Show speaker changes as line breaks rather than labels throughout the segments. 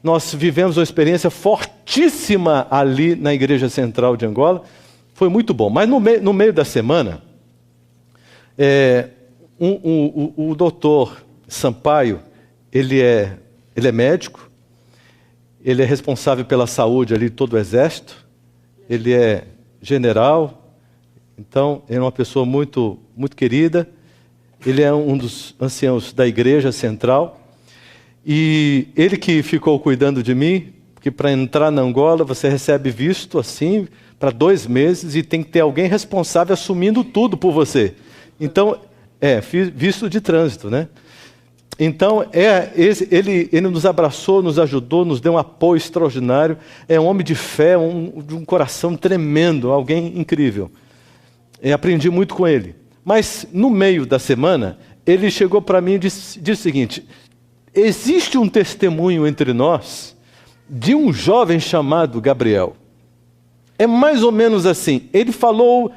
Nós vivemos uma experiência fortíssima ali na Igreja Central de Angola. Foi muito bom. Mas no meio da semana, o doutor Sampaio, ele é médico, ele é responsável pela saúde ali de todo o Exército, ele é general, então ele é uma pessoa muito, muito querida, ele é um dos anciãos da Igreja Central, e ele que ficou cuidando de mim, porque para entrar na Angola você recebe visto assim, para 2 meses, e tem que ter alguém responsável assumindo tudo por você. Então, visto de trânsito, né? Então, ele nos abraçou, nos ajudou, nos deu um apoio extraordinário. É um homem de fé, de um coração tremendo, alguém incrível. Aprendi muito com ele. Mas, no meio da semana, ele chegou para mim e disse o seguinte: existe um testemunho entre nós de um jovem chamado Gabriel. É mais ou menos assim. Ele falou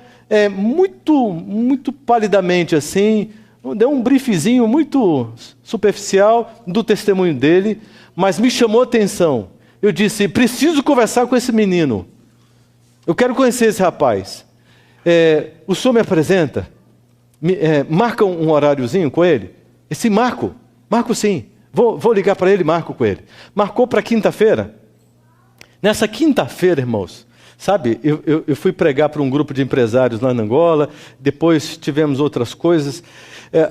muito, muito palidamente assim, deu um briefzinho muito superficial do testemunho dele, mas me chamou a atenção. Eu disse: preciso conversar com esse menino. Eu quero conhecer esse rapaz. O senhor me apresenta? Marca um horáriozinho com ele? Esse Marco sim. Vou ligar para ele e marco com ele. Marcou para quinta-feira. Nessa quinta-feira, irmãos, sabe, eu fui pregar para um grupo de empresários lá na Angola, depois tivemos outras coisas.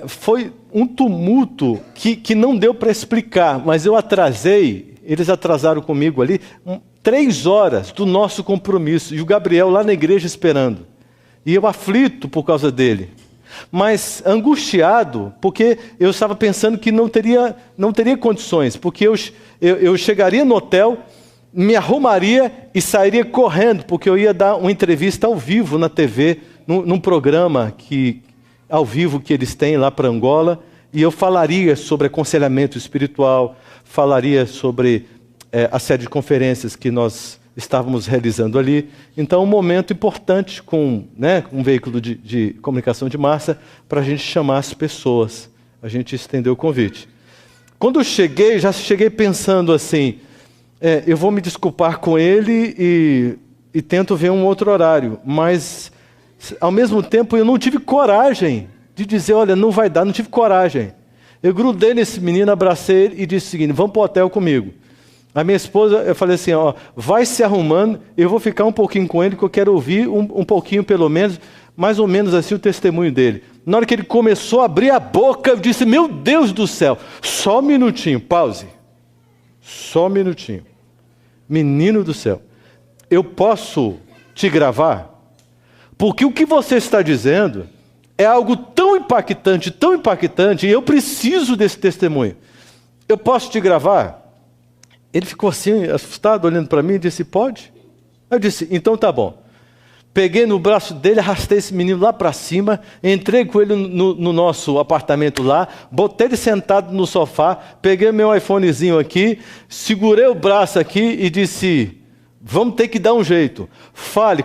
Foi um tumulto que não deu para explicar, mas eu atrasei, eles atrasaram comigo ali, 3 horas do nosso compromisso, e o Gabriel lá na igreja esperando. E eu aflito por causa dele, mas angustiado, porque eu estava pensando que não teria condições, porque eu chegaria no hotel, me arrumaria e sairia correndo, porque eu ia dar uma entrevista ao vivo na TV, num programa ao vivo que eles têm lá para Angola, e eu falaria sobre aconselhamento espiritual, falaria sobre a série de conferências que nós estávamos realizando ali. Então, um momento importante com um veículo de comunicação de massa, para a gente chamar as pessoas. A gente estendeu o convite. Quando eu cheguei, já cheguei pensando assim: eu vou me desculpar com ele e tento ver um outro horário. Mas, ao mesmo tempo, eu não tive coragem de dizer: olha, não vai dar, não tive coragem. Eu grudei nesse menino, abracei ele e disse o seguinte: vamos para o hotel comigo. A minha esposa, eu falei assim: vai se arrumando, eu vou ficar um pouquinho com ele, que eu quero ouvir um pouquinho pelo menos, mais ou menos assim o testemunho dele. Na hora que ele começou a abrir a boca, eu disse: meu Deus do céu, só um minutinho, pause. Só um minutinho. Menino do céu, eu posso te gravar? Porque o que você está dizendo é algo tão impactante, e eu preciso desse testemunho. Eu posso te gravar? Ele ficou assim, assustado, olhando para mim, e disse: pode? Eu disse: então tá bom. Peguei no braço dele, arrastei esse menino lá para cima, entrei com ele no nosso apartamento lá, botei ele sentado no sofá, peguei meu iPhonezinho aqui, segurei o braço aqui e disse: vamos ter que dar um jeito. Fale,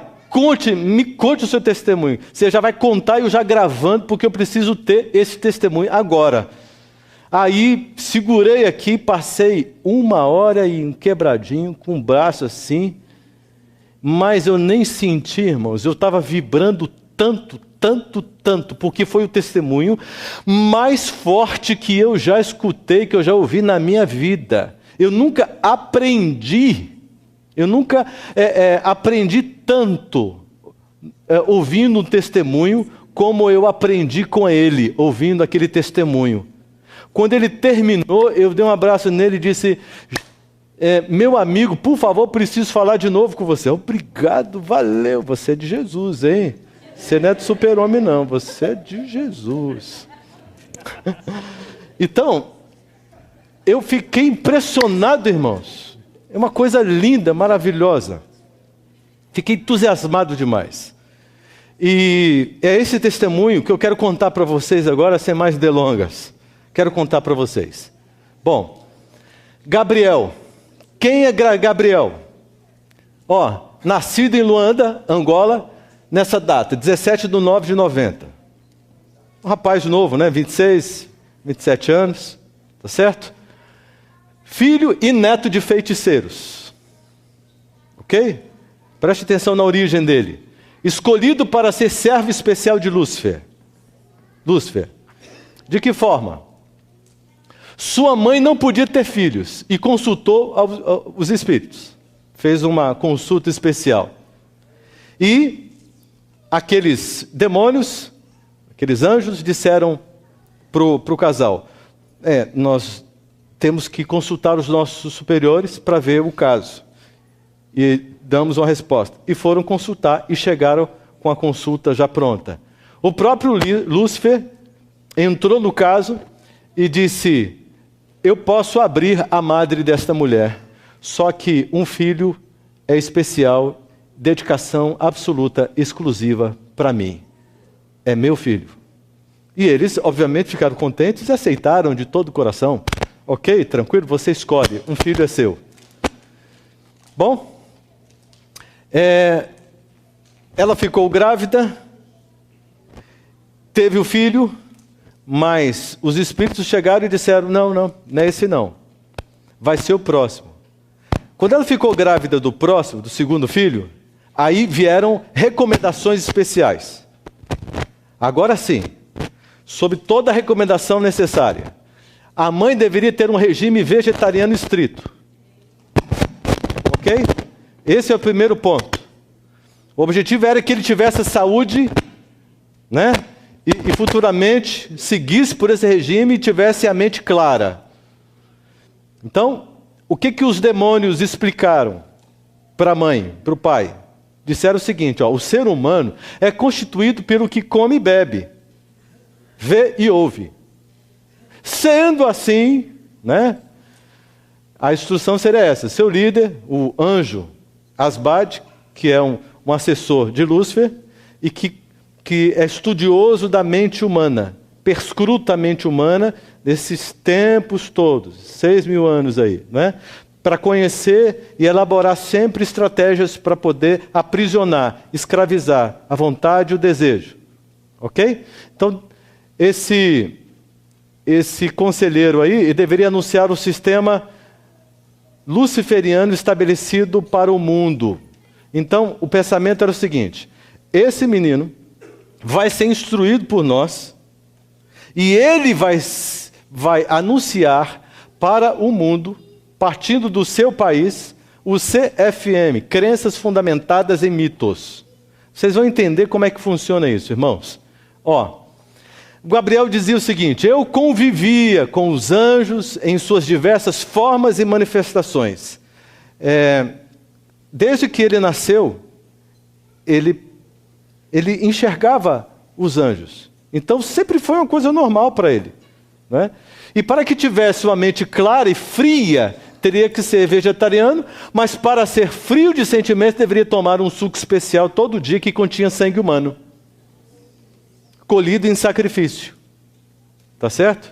me conte o seu testemunho. Você já vai contar e eu já gravando, porque eu preciso ter esse testemunho agora. Aí segurei aqui, passei 1 hora e um quebradinho, com o braço assim, mas eu nem senti, irmãos, eu estava vibrando tanto, porque foi o testemunho mais forte que eu já escutei, que eu já ouvi na minha vida. Eu nunca aprendi tanto ouvindo um testemunho como eu aprendi com ele, ouvindo aquele testemunho. Quando ele terminou, eu dei um abraço nele e disse: meu amigo, por favor, preciso falar de novo com você. Obrigado, valeu, você é de Jesus, hein? Você não é do super-homem, não, você é de Jesus. Então, eu fiquei impressionado, irmãos. É uma coisa linda, maravilhosa. Fiquei entusiasmado demais. E é esse testemunho que eu quero contar para vocês agora, sem mais delongas. Quero contar para vocês. Bom, Gabriel. Quem é Gabriel? Nascido em Luanda, Angola, nessa data, 17/9/90. Um rapaz novo, né? 26, 27 anos, tá certo? filho e neto de feiticeiros. Ok? Preste atenção na origem dele. Escolhido para ser servo especial de Lúcifer. Lúcifer. De que forma? Sua mãe não podia ter filhos e consultou os espíritos. Fez uma consulta especial. E aqueles demônios, aqueles anjos, disseram para o casal: nós temos que consultar os nossos superiores para ver o caso. E damos uma resposta. E foram consultar e chegaram com a consulta já pronta. O próprio Lúcifer entrou no caso e disse: eu posso abrir a madre desta mulher, só que um filho é especial, dedicação absoluta, exclusiva para mim. É meu filho. E eles, obviamente, ficaram contentes e aceitaram de todo o coração. Ok, tranquilo, você escolhe, um filho é seu. Bom, ela ficou grávida, teve o filho, mas os espíritos chegaram e disseram: não é esse não, vai ser o próximo. Quando ela ficou grávida do próximo, do segundo filho, aí vieram recomendações especiais. Agora sim, sob toda a recomendação necessária, a mãe deveria ter um regime vegetariano estrito. Ok? Esse é o primeiro ponto. O objetivo era que ele tivesse saúde, né? E futuramente seguisse por esse regime e tivesse a mente clara. Então, o que os demônios explicaram para a mãe, para o pai? Disseram o seguinte: o ser humano é constituído pelo que come e bebe, vê e ouve. Sendo assim, né, a instrução seria essa: seu líder, o anjo Asbad, que é um assessor de Lúcifer, e que é estudioso da mente humana, perscruta a mente humana desses tempos todos, 6.000 anos aí, né? Para conhecer e elaborar sempre estratégias para poder aprisionar, escravizar a vontade e o desejo. Ok? Então, esse conselheiro aí deveria anunciar o sistema luciferiano estabelecido para o mundo. Então, o pensamento era o seguinte: esse menino vai ser instruído por nós e ele vai anunciar para o mundo, partindo do seu país, o CFM, Crenças Fundamentadas em Mitos. Vocês vão entender como é que funciona isso, irmãos. Gabriel dizia o seguinte: eu convivia com os anjos em suas diversas formas e manifestações. Desde que ele nasceu, ele enxergava os anjos. Então sempre foi uma coisa normal para ele, né? E para que tivesse uma mente clara e fria, teria que ser vegetariano, mas para ser frio de sentimento, deveria tomar um suco especial todo dia que continha sangue humano, colhido em sacrifício. Tá certo?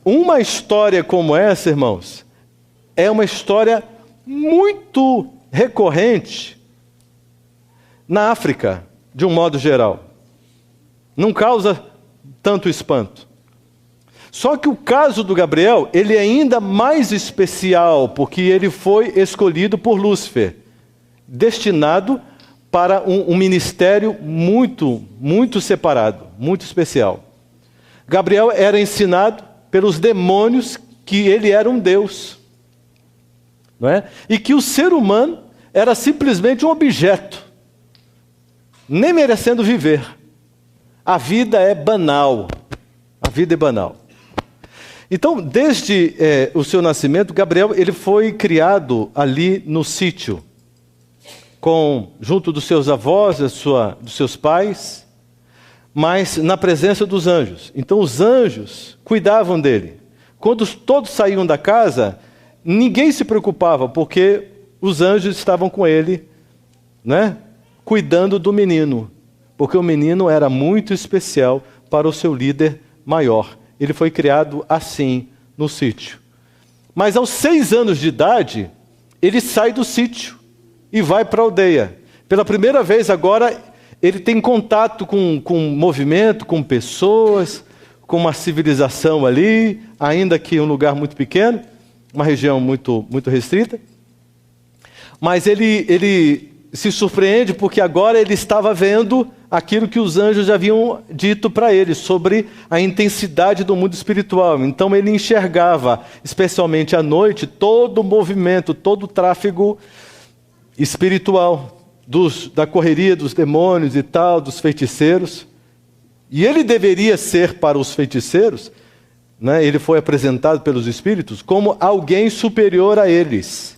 Uma história como essa, irmãos, é uma história muito recorrente na África, de um modo geral. Não causa tanto espanto. Só que o caso do Gabriel, ele é ainda mais especial, porque ele foi escolhido por Lúcifer, destinado para um ministério muito, muito separado, muito especial. Gabriel era ensinado pelos demônios que ele era um Deus, não é? E que o ser humano era simplesmente um objeto, nem merecendo viver. A vida é banal. A vida é banal. Então, desde o seu nascimento, Gabriel ele foi criado ali no sítio, junto dos seus avós, dos seus pais, mas na presença dos anjos. Então, os anjos cuidavam dele. Quando todos saíam da casa, ninguém se preocupava, porque os anjos estavam com ele, né, cuidando do menino, porque o menino era muito especial para o seu líder maior. Ele foi criado assim, no sítio. Mas aos 6 anos de idade, ele sai do sítio e vai para a aldeia. Pela primeira vez agora, ele tem contato com movimento, com pessoas, com uma civilização ali, ainda que um lugar muito pequeno. uma região muito, muito restrita. Mas ele se surpreende porque agora ele estava vendo aquilo que os anjos já haviam dito para ele sobre a intensidade do mundo espiritual. Então ele enxergava, especialmente à noite, todo o movimento, todo o tráfego espiritual da correria dos demônios e tal, dos feiticeiros. E ele deveria ser para os feiticeiros, né, ele foi apresentado pelos espíritos como alguém superior a eles.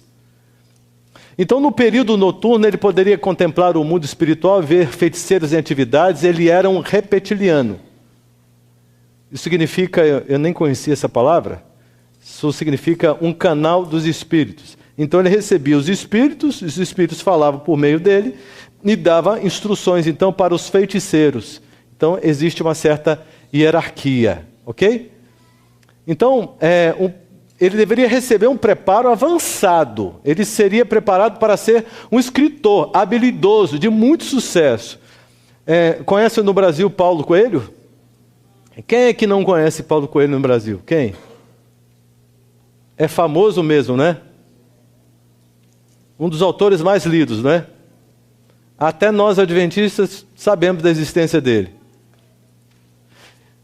Então, no período noturno, ele poderia contemplar o mundo espiritual, ver feiticeiros em atividades. Ele era um reptiliano. Isso significa, eu nem conhecia essa palavra, isso significa um canal dos espíritos. Então, ele recebia os espíritos falavam por meio dele e dava instruções, então, para os feiticeiros. Então, existe uma certa hierarquia, ok? Então, ele deveria receber um preparo avançado. Ele seria preparado para ser um escritor habilidoso, de muito sucesso. Conhece no Brasil Paulo Coelho? Quem é que não conhece Paulo Coelho no Brasil? Quem? É famoso mesmo, né? Um dos autores mais lidos, não é? Até nós, adventistas, sabemos da existência dele.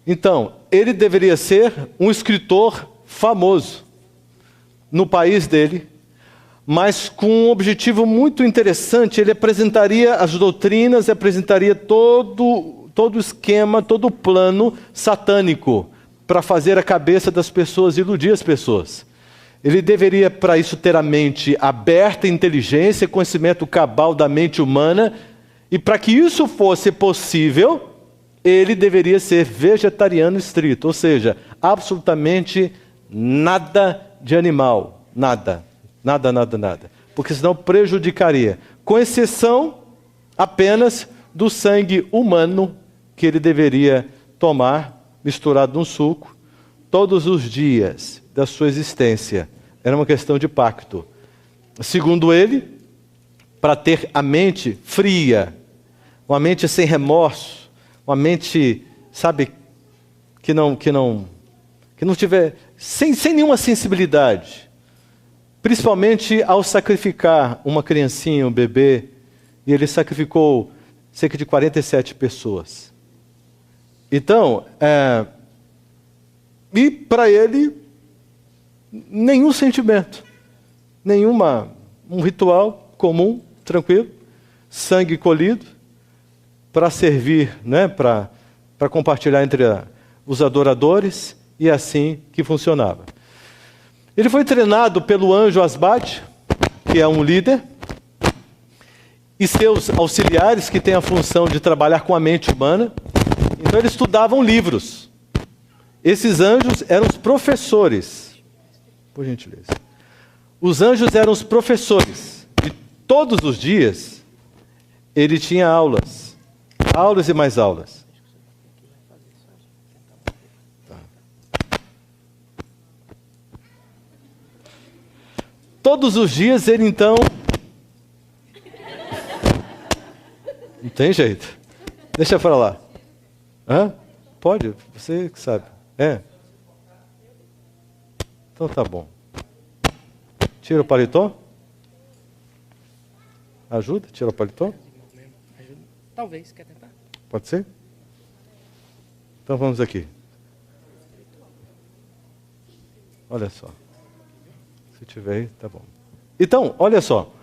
Então, ele deveria ser um escritor famoso no país dele, mas com um objetivo muito interessante. Ele apresentaria as doutrinas, apresentaria todo o esquema, todo o plano satânico para fazer a cabeça das pessoas, iludir as pessoas. Ele deveria, para isso, ter a mente aberta, inteligência, conhecimento cabal da mente humana, e para que isso fosse possível, ele deveria ser vegetariano estrito, ou seja, absolutamente nada de animal, nada, porque senão prejudicaria, com exceção apenas do sangue humano que ele deveria tomar, misturado num suco, todos os dias da sua existência. Era uma questão de pacto. Segundo ele, para ter a mente fria, uma mente sem remorso, uma mente, sabe, que não tiver, sem nenhuma sensibilidade, principalmente ao sacrificar uma criancinha, um bebê, e ele sacrificou cerca de 47 pessoas. Então, e para ele, nenhum sentimento, um ritual comum, tranquilo, sangue colhido, para servir, né, para compartilhar entre os adoradores, e assim que funcionava. Ele foi treinado pelo anjo Asbad, que é um líder, e seus auxiliares, que têm a função de trabalhar com a mente humana. Então eles estudavam livros. Esses anjos eram os professores. Por gentileza. Os anjos eram os professores. E todos os dias ele tinha aulas. Aulas e mais aulas. Todos os dias ele então... Não tem jeito. Deixa para lá. Hã? Pode? Você que sabe. Então tá bom. Tira o paletó? Ajuda? Tira o paletó?
Talvez, quer tentar?
Pode ser? Então vamos aqui. Olha só. Se tiver aí, tá bom. Então, olha só.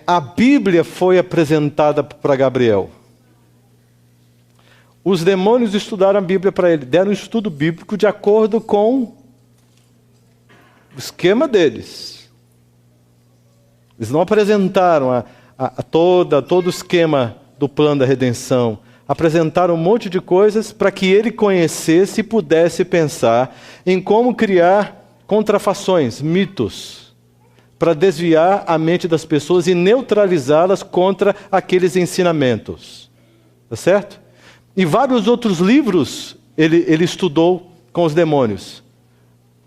A Bíblia foi apresentada para Gabriel. Os demônios estudaram a Bíblia para ele. Deram um estudo bíblico de acordo com o esquema deles. Eles não apresentaram todo o esquema do plano da redenção. Apresentaram um monte de coisas para que ele conhecesse e pudesse pensar em como criar contrafações, mitos, para desviar a mente das pessoas e neutralizá-las contra aqueles ensinamentos. Tá certo? E vários outros livros ele estudou com os demônios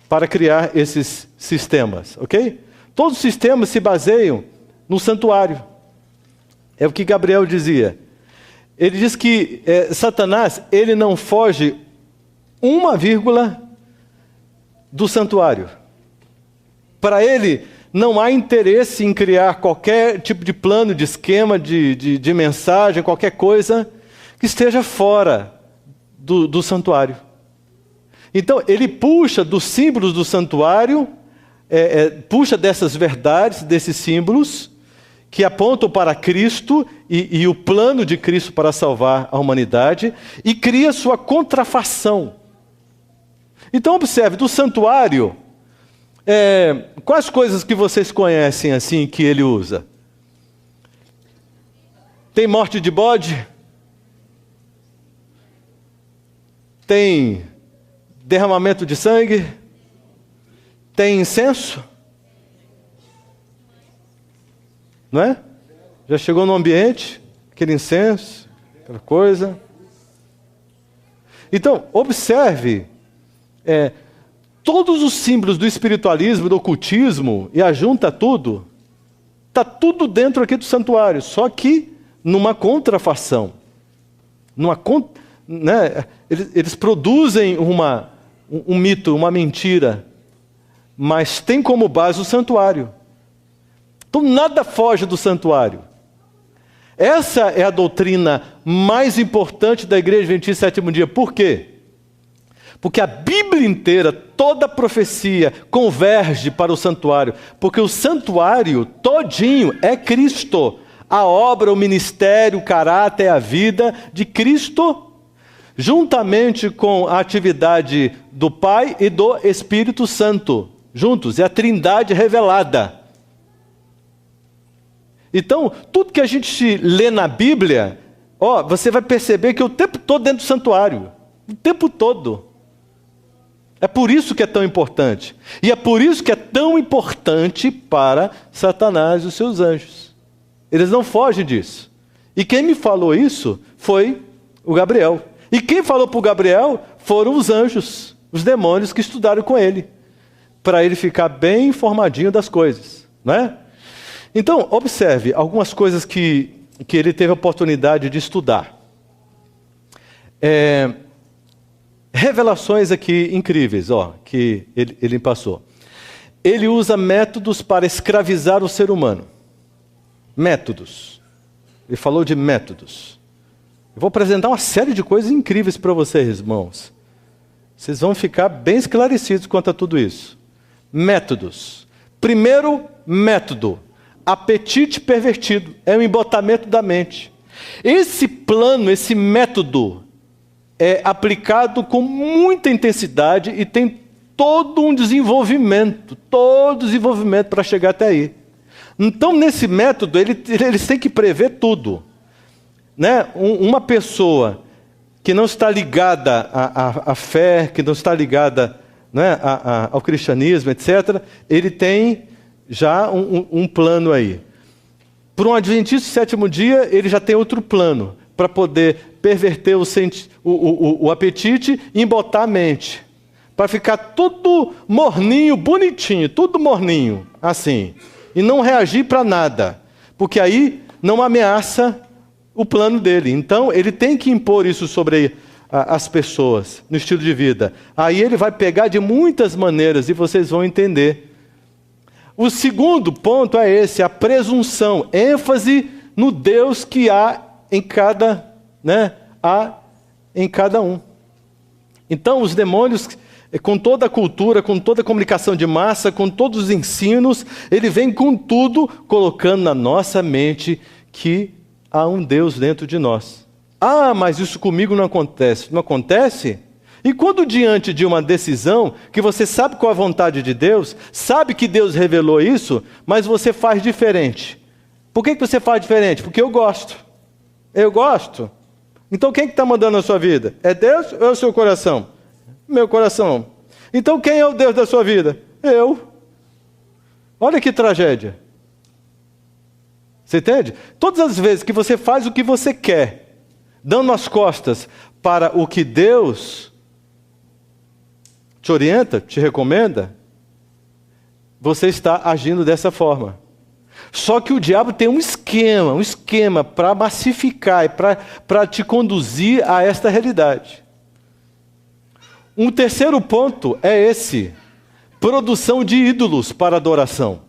para criar esses sistemas, ok? Todos os sistemas se baseiam no santuário. É o que Gabriel dizia. Ele diz que Satanás, ele não foge 1 vírgula do santuário. Para ele, não há interesse em criar qualquer tipo de plano, de esquema, de mensagem, qualquer coisa que esteja fora do santuário. Então, ele puxa dos símbolos do santuário, puxa dessas verdades, desses símbolos, que apontam para Cristo e o plano de Cristo para salvar a humanidade, e cria sua contrafação. Então, observe, do santuário, quais coisas que vocês conhecem assim que ele usa? Tem morte de bode? Tem derramamento de sangue? Tem incenso? Não é? Já chegou no ambiente, aquele incenso, aquela coisa. Então, observe, todos os símbolos do espiritualismo, do ocultismo, e ajunta tudo, está tudo dentro aqui do santuário, só que numa contrafação. Eles produzem um mito, uma mentira, mas tem como base o santuário. Então nada foge do santuário. Essa é a doutrina mais importante da Igreja Adventista do Sétimo Dia. Por quê? Porque a Bíblia inteira, toda a profecia, converge para o santuário. Porque o santuário todinho é Cristo. A obra, o ministério, o caráter, a vida de Cristo, juntamente com a atividade do Pai e do Espírito Santo. Juntos, é a Trindade revelada. Então, tudo que a gente lê na Bíblia, você vai perceber que é o tempo todo dentro do santuário. O tempo todo. É por isso que é tão importante. E é por isso que é tão importante para Satanás e os seus anjos. Eles não fogem disso. E quem me falou isso foi o Gabriel. E quem falou para o Gabriel foram os anjos, os demônios que estudaram com ele, para ele ficar bem informadinho das coisas, não é? Então, observe algumas coisas que ele teve a oportunidade de estudar. Revelações aqui incríveis, que ele passou. Ele usa métodos para escravizar o ser humano. Métodos. Ele falou de métodos. Eu vou apresentar uma série de coisas incríveis para vocês, irmãos. Vocês vão ficar bem esclarecidos quanto a tudo isso. Métodos. Primeiro método. Apetite pervertido, é um embotamento da mente. Esse plano, esse método é aplicado com muita intensidade e tem todo um desenvolvimento para chegar até aí. Então, nesse método, eles têm que prever tudo. Né? Uma pessoa que não está ligada à fé, que não está ligada, né, ao cristianismo, etc., ele tem já um plano aí. Para um adventista do sétimo dia, ele já tem outro plano, para poder perverter o apetite e embotar a mente. Para ficar tudo morninho, bonitinho, tudo morninho, assim. E não reagir para nada. Porque aí não ameaça o plano dele. Então, ele tem que impor isso sobre as pessoas, no estilo de vida. Aí ele vai pegar de muitas maneiras e vocês vão entender. O segundo ponto é esse, a presunção, ênfase no Deus que há em cada um. Então, os demônios, com toda a cultura, com toda a comunicação de massa, com todos os ensinos, ele vem com tudo, colocando na nossa mente que há um Deus dentro de nós. Mas isso comigo não acontece. Não acontece? E quando diante de uma decisão, que você sabe qual é a vontade de Deus, sabe que Deus revelou isso, mas você faz diferente. Por que você faz diferente? Porque eu gosto. Eu gosto. Então quem que está mandando na sua vida? É Deus ou é o seu coração? Meu coração. Então quem é o Deus da sua vida? Eu. Olha que tragédia. Você entende? Todas as vezes que você faz o que você quer, dando as costas para o que Deus te orienta, te recomenda, você está agindo dessa forma. Só que o diabo tem um esquema para massificar e para te conduzir a esta realidade. Um terceiro ponto é esse: produção de ídolos para adoração.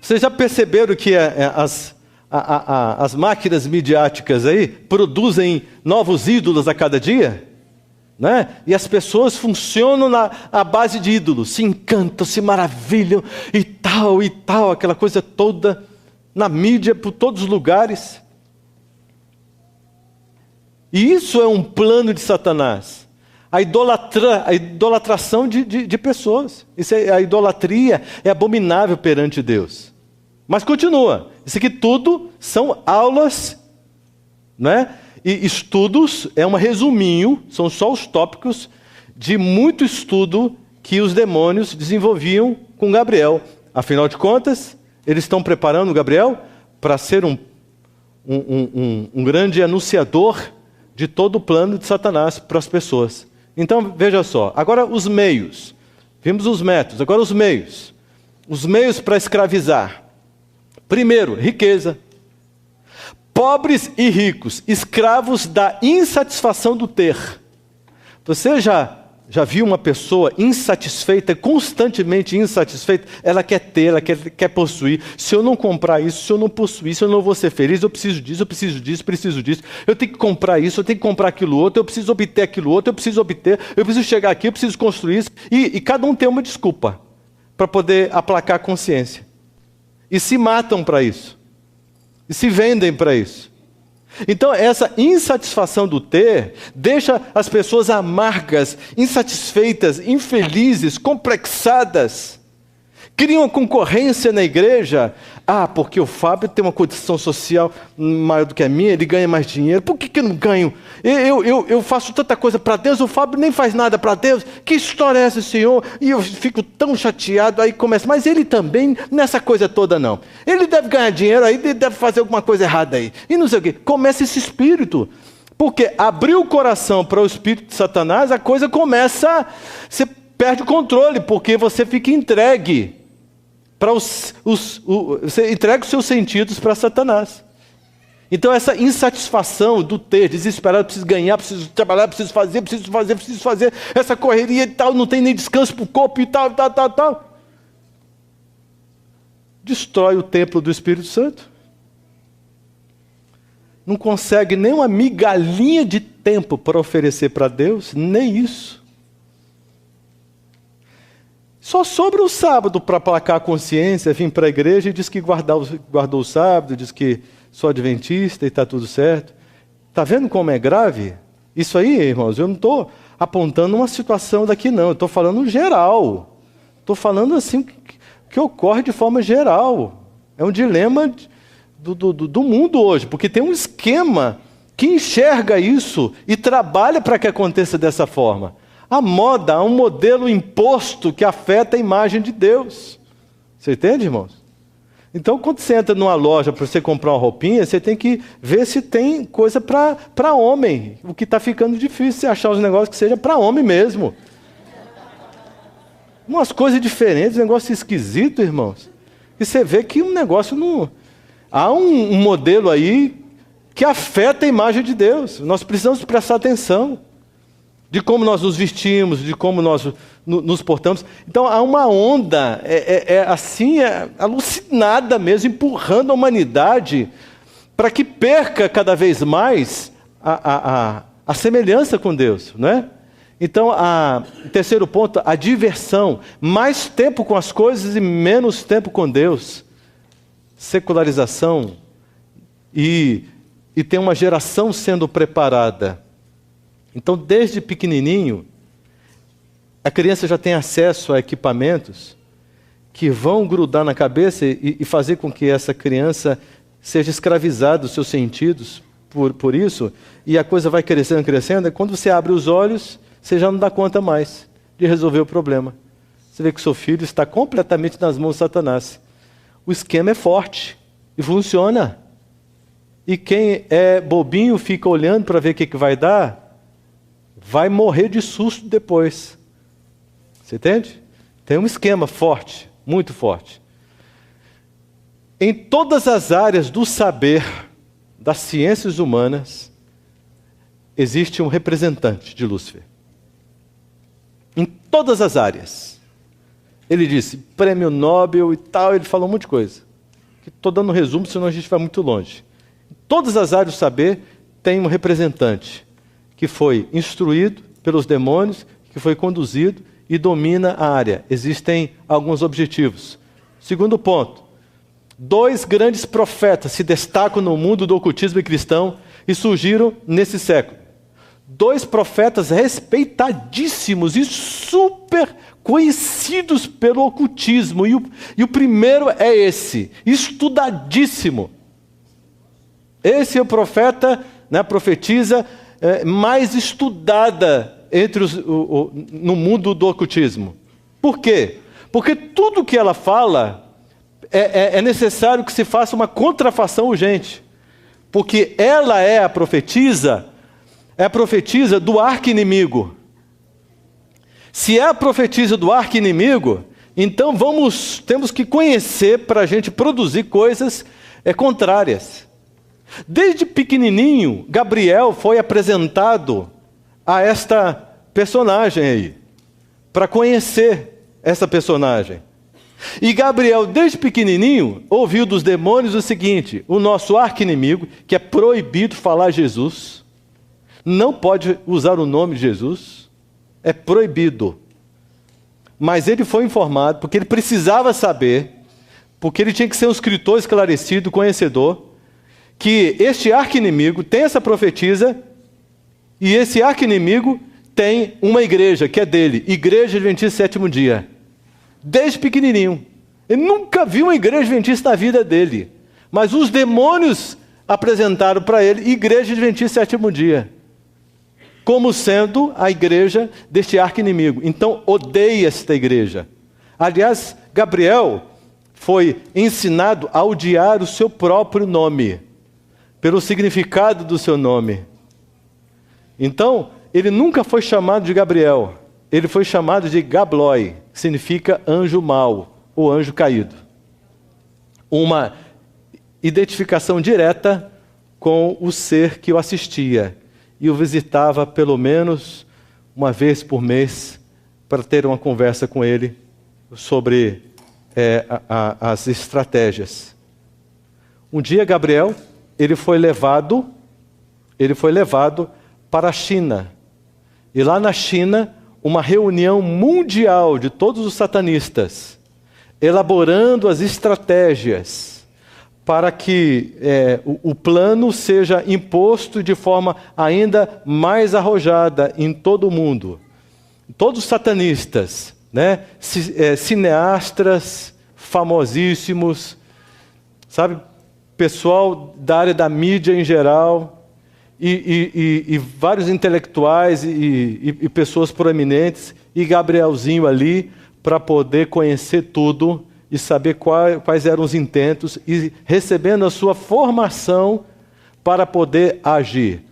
Vocês já perceberam que as máquinas midiáticas aí produzem novos ídolos a cada dia? Né? E as pessoas funcionam à base de ídolos, se encantam, se maravilham e tal, aquela coisa toda na mídia, por todos os lugares. E isso é um plano de Satanás. A idolatração de pessoas. A idolatria é abominável perante Deus. Mas continua. Isso aqui tudo são aulas, né? E estudos, é um resuminho, são só os tópicos de muito estudo que os demônios desenvolviam com Gabriel. Afinal de contas, eles estão preparando Gabriel para ser um grande anunciador de todo o plano de Satanás para as pessoas. Então, veja só, agora os meios. Vimos os métodos, agora os meios. Os meios para escravizar. Primeiro, riqueza. Pobres e ricos, escravos da insatisfação do ter. Você já viu uma pessoa insatisfeita, constantemente insatisfeita? Ela quer ter, ela quer possuir. Se eu não comprar isso, se eu não possuir, se eu não vou ser feliz, eu preciso disso, eu preciso disso, preciso disso. Eu tenho que comprar isso, eu tenho que comprar aquilo outro, eu preciso obter aquilo outro, eu preciso chegar aqui, eu preciso construir isso. E cada um tem uma desculpa para poder aplacar a consciência. E se matam para isso. E se vendem para isso. Então, essa insatisfação do ter deixa as pessoas amargas, insatisfeitas, infelizes, complexadas. Criam uma concorrência na igreja. Ah, porque o Fábio tem uma condição social maior do que a minha, ele ganha mais dinheiro. Por que eu não ganho? Eu faço tanta coisa para Deus, o Fábio nem faz nada para Deus. Que história é essa, Senhor? E eu fico tão chateado, aí começa. Mas ele também, nessa coisa toda não. Ele deve ganhar dinheiro aí, ele deve fazer alguma coisa errada aí. E não sei o quê. Começa esse espírito. Porque abrir o coração para o espírito de Satanás, a coisa começa, você perde o controle, porque você fica entregue. Você entrega os seus sentidos para Satanás. Então essa insatisfação do ter, desesperado, preciso ganhar, preciso trabalhar, preciso fazer, essa correria e tal, não tem nem descanso para o corpo e tal. Destrói o templo do Espírito Santo. Não consegue nem uma migalhinha de tempo para oferecer para Deus, nem isso. Só sobra o sábado para aplacar a consciência, vir para a igreja e diz que guardou o sábado, diz que sou adventista e está tudo certo. Está vendo como é grave? Isso aí, irmãos, eu não estou apontando uma situação daqui não, eu estou falando geral. Estou falando assim que ocorre de forma geral. É um dilema do mundo hoje, porque tem um esquema que enxerga isso e trabalha para que aconteça dessa forma. A moda é um modelo imposto que afeta a imagem de Deus. Você entende, irmãos? Então, quando você entra numa loja para você comprar uma roupinha, você tem que ver se tem coisa para homem. O que está ficando difícil é achar os negócios que seja para homem mesmo. Umas coisas diferentes, um negócio esquisito, irmãos. E você vê que um negócio não... Há um modelo aí que afeta a imagem de Deus. Nós precisamos prestar atenção. De como nós nos vestimos, de como nós nos portamos. Então há uma onda, alucinada mesmo, empurrando a humanidade para que perca cada vez mais a semelhança com Deus, não é? Então, terceiro ponto, a diversão. Mais tempo com as coisas e menos tempo com Deus. Secularização. E tem uma geração sendo preparada. Então, desde pequenininho, a criança já tem acesso a equipamentos que vão grudar na cabeça e fazer com que essa criança seja escravizada dos seus sentidos por isso, e a coisa vai crescendo, e quando você abre os olhos, você já não dá conta mais de resolver o problema. Você vê que o seu filho está completamente nas mãos de Satanás. O esquema é forte e funciona. E quem é bobinho fica olhando para ver o que vai dar, vai morrer de susto depois. Você entende? Tem um esquema forte, muito forte. Em todas as áreas do saber, das ciências humanas, existe um representante de Lúcifer. Em todas as áreas. Ele disse, prêmio Nobel e tal, ele falou um monte de coisa. Estou dando um resumo, senão a gente vai muito longe. Em todas as áreas do saber, tem um representante que foi instruído pelos demônios, que foi conduzido e domina a área. Existem alguns objetivos. Segundo ponto, 2 grandes profetas se destacam no mundo do ocultismo cristão e surgiram nesse século. 2 profetas respeitadíssimos e super conhecidos pelo ocultismo. E o primeiro é esse, estudadíssimo. Esse é o profeta, né, a profetisa mais estudada no mundo do ocultismo. Por quê? Porque tudo que ela fala é necessário que se faça uma contrafação urgente. Porque ela é a profetisa do arqui-inimigo. Se é a profetisa do arqui-inimigo, então temos que conhecer para a gente produzir coisas contrárias. Desde pequenininho, Gabriel foi apresentado a esta personagem aí, para conhecer essa personagem. E Gabriel, desde pequenininho, ouviu dos demônios o seguinte: o nosso arqui-inimigo, que é proibido falar Jesus, não pode usar o nome de Jesus, é proibido. Mas ele foi informado, porque ele precisava saber, porque ele tinha que ser um escritor esclarecido, conhecedor, que este arqui-inimigo tem essa profetisa, e esse arqui-inimigo tem uma igreja, que é dele, Igreja Adventista Sétimo Dia. Desde pequenininho. Ele nunca viu uma igreja adventista na vida dele. Mas os demônios apresentaram para ele Igreja Adventista Sétimo Dia, como sendo a igreja deste arqui-inimigo. Então, odeia esta igreja. Aliás, Gabriel foi ensinado a odiar o seu próprio nome, pelo significado do seu nome. Então, ele nunca foi chamado de Gabriel. Ele foi chamado de Gabloi, que significa anjo mau, ou anjo caído. Uma identificação direta com o ser que o assistia e o visitava pelo menos uma vez por mês para ter uma conversa com ele sobre as estratégias. Um dia, Gabriel, ele foi levado para a China. E lá na China, uma reunião mundial de todos os satanistas, elaborando as estratégias para que o plano seja imposto de forma ainda mais arrojada em todo o mundo. Todos os satanistas, né, cineastas famosíssimos, sabe, pessoal da área da mídia em geral, e vários intelectuais e pessoas proeminentes, e Gabrielzinho ali, para poder conhecer tudo e saber quais eram os intentos, e recebendo a sua formação para poder agir.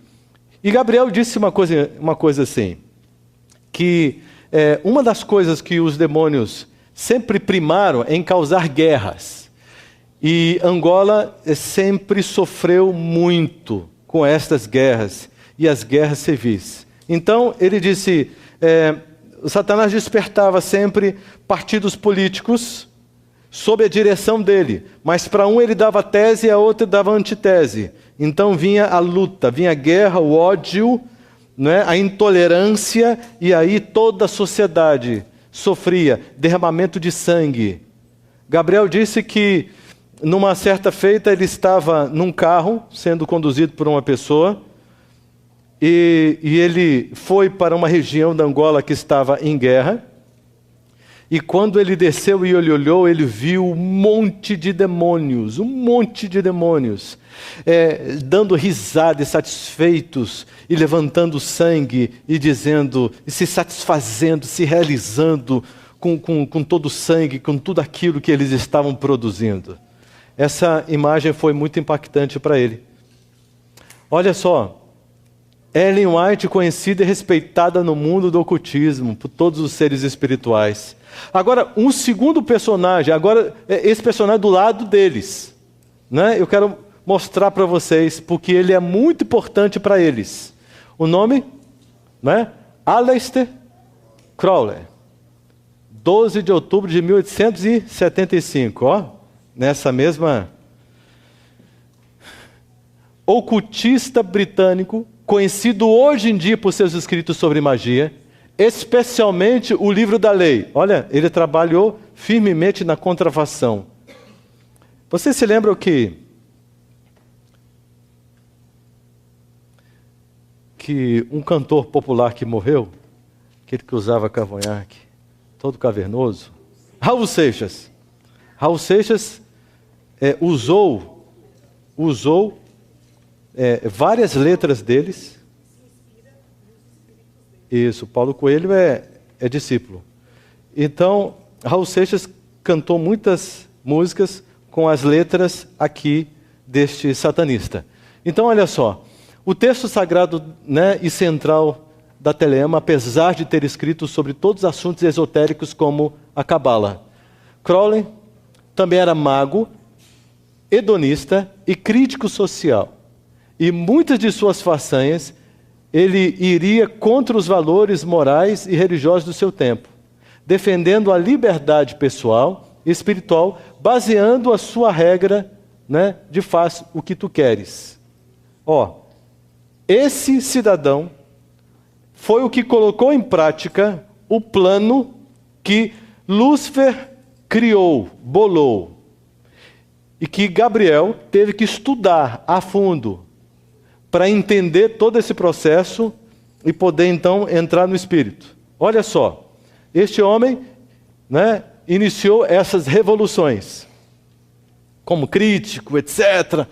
E Gabriel disse uma coisa assim, que uma das coisas que os demônios sempre primaram em causar guerras, e Angola sempre sofreu muito com estas guerras, e as guerras civis. Então, ele disse, Satanás despertava sempre partidos políticos sob a direção dele, mas para um ele dava tese e a outro dava antitese. Então vinha a luta, vinha a guerra, o ódio, né, a intolerância, e aí toda a sociedade sofria derramamento de sangue. Gabriel disse que numa certa feita ele estava num carro sendo conduzido por uma pessoa, e ele foi para uma região da Angola que estava em guerra, e quando ele desceu e ele olhou, ele viu um monte de demônios, dando risada e satisfeitos, e levantando sangue, e dizendo, e se satisfazendo, se realizando com todo o sangue, com tudo aquilo que eles estavam produzindo. Essa imagem foi muito impactante para ele. Olha só, Ellen White, conhecida e respeitada no mundo do ocultismo, por todos os seres espirituais. Agora, um segundo personagem, esse personagem do lado deles, né? Eu quero mostrar para vocês, porque ele é muito importante para eles. O nome, né? Aleister Crowley. 12 de outubro de 1875, ó, nessa mesma... Ocultista britânico, conhecido hoje em dia por seus escritos sobre magia, especialmente o livro da lei. Olha, ele trabalhou firmemente na contrafação. Você se lembra que um cantor popular que morreu, aquele que usava cavanhaque, todo cavernoso, Raul Seixas. Raul Seixas usou várias letras deles. Isso, Paulo Coelho é discípulo. Então, Raul Seixas cantou muitas músicas com as letras aqui deste satanista. Então, olha só, o texto sagrado, né, e central da Telema, apesar de ter escrito sobre todos os assuntos esotéricos como a Cabala. Crowley também era mago, hedonista e crítico social. E muitas de suas façanhas, ele iria contra os valores morais e religiosos do seu tempo, defendendo a liberdade pessoal e espiritual, baseando a sua regra, né, de faz o que tu queres. Ó, esse cidadão foi o que colocou em prática o plano que Lúcifer criou, bolou, e que Gabriel teve que estudar a fundo, para entender todo esse processo e poder, então, entrar no Espírito. Olha só, este homem, né, iniciou essas revoluções, como crítico, etc.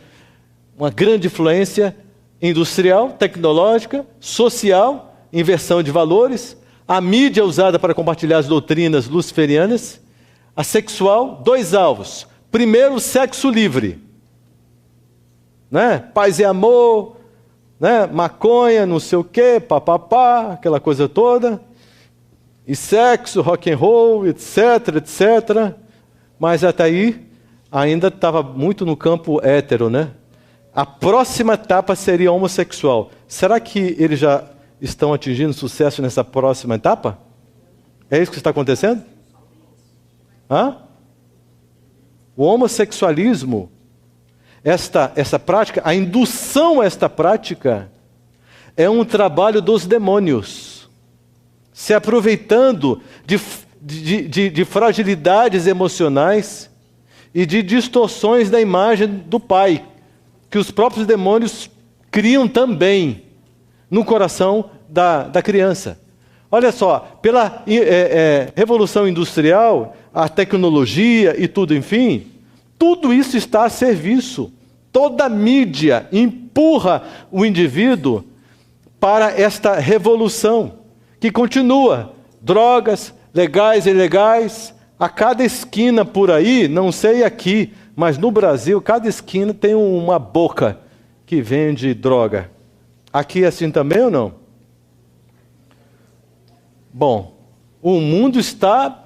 Uma grande influência industrial, tecnológica, social, inversão de valores, a mídia usada para compartilhar as doutrinas luciferianas, a sexual, dois alvos. Primeiro, o sexo livre, né? Paz e amor, né? Maconha, não sei o quê, papapá, aquela coisa toda, e sexo, rock and roll, etc, etc. Mas até aí ainda estava muito no campo hétero, né? A próxima etapa seria homossexual. Será que eles já estão atingindo sucesso nessa próxima etapa? É isso que está acontecendo? Hã? O homossexualismo, essa prática, a indução a esta prática, é um trabalho dos demônios, se aproveitando de fragilidades emocionais e de distorções da imagem do Pai, que os próprios demônios criam também no coração da criança. Olha só, pela Revolução Industrial, a tecnologia e tudo, enfim, tudo isso está a serviço. Toda a mídia empurra o indivíduo para esta revolução, que continua. Drogas, legais e ilegais, a cada esquina por aí, não sei aqui, mas no Brasil, cada esquina tem uma boca que vende droga. Aqui é assim também ou não? Bom, o mundo está...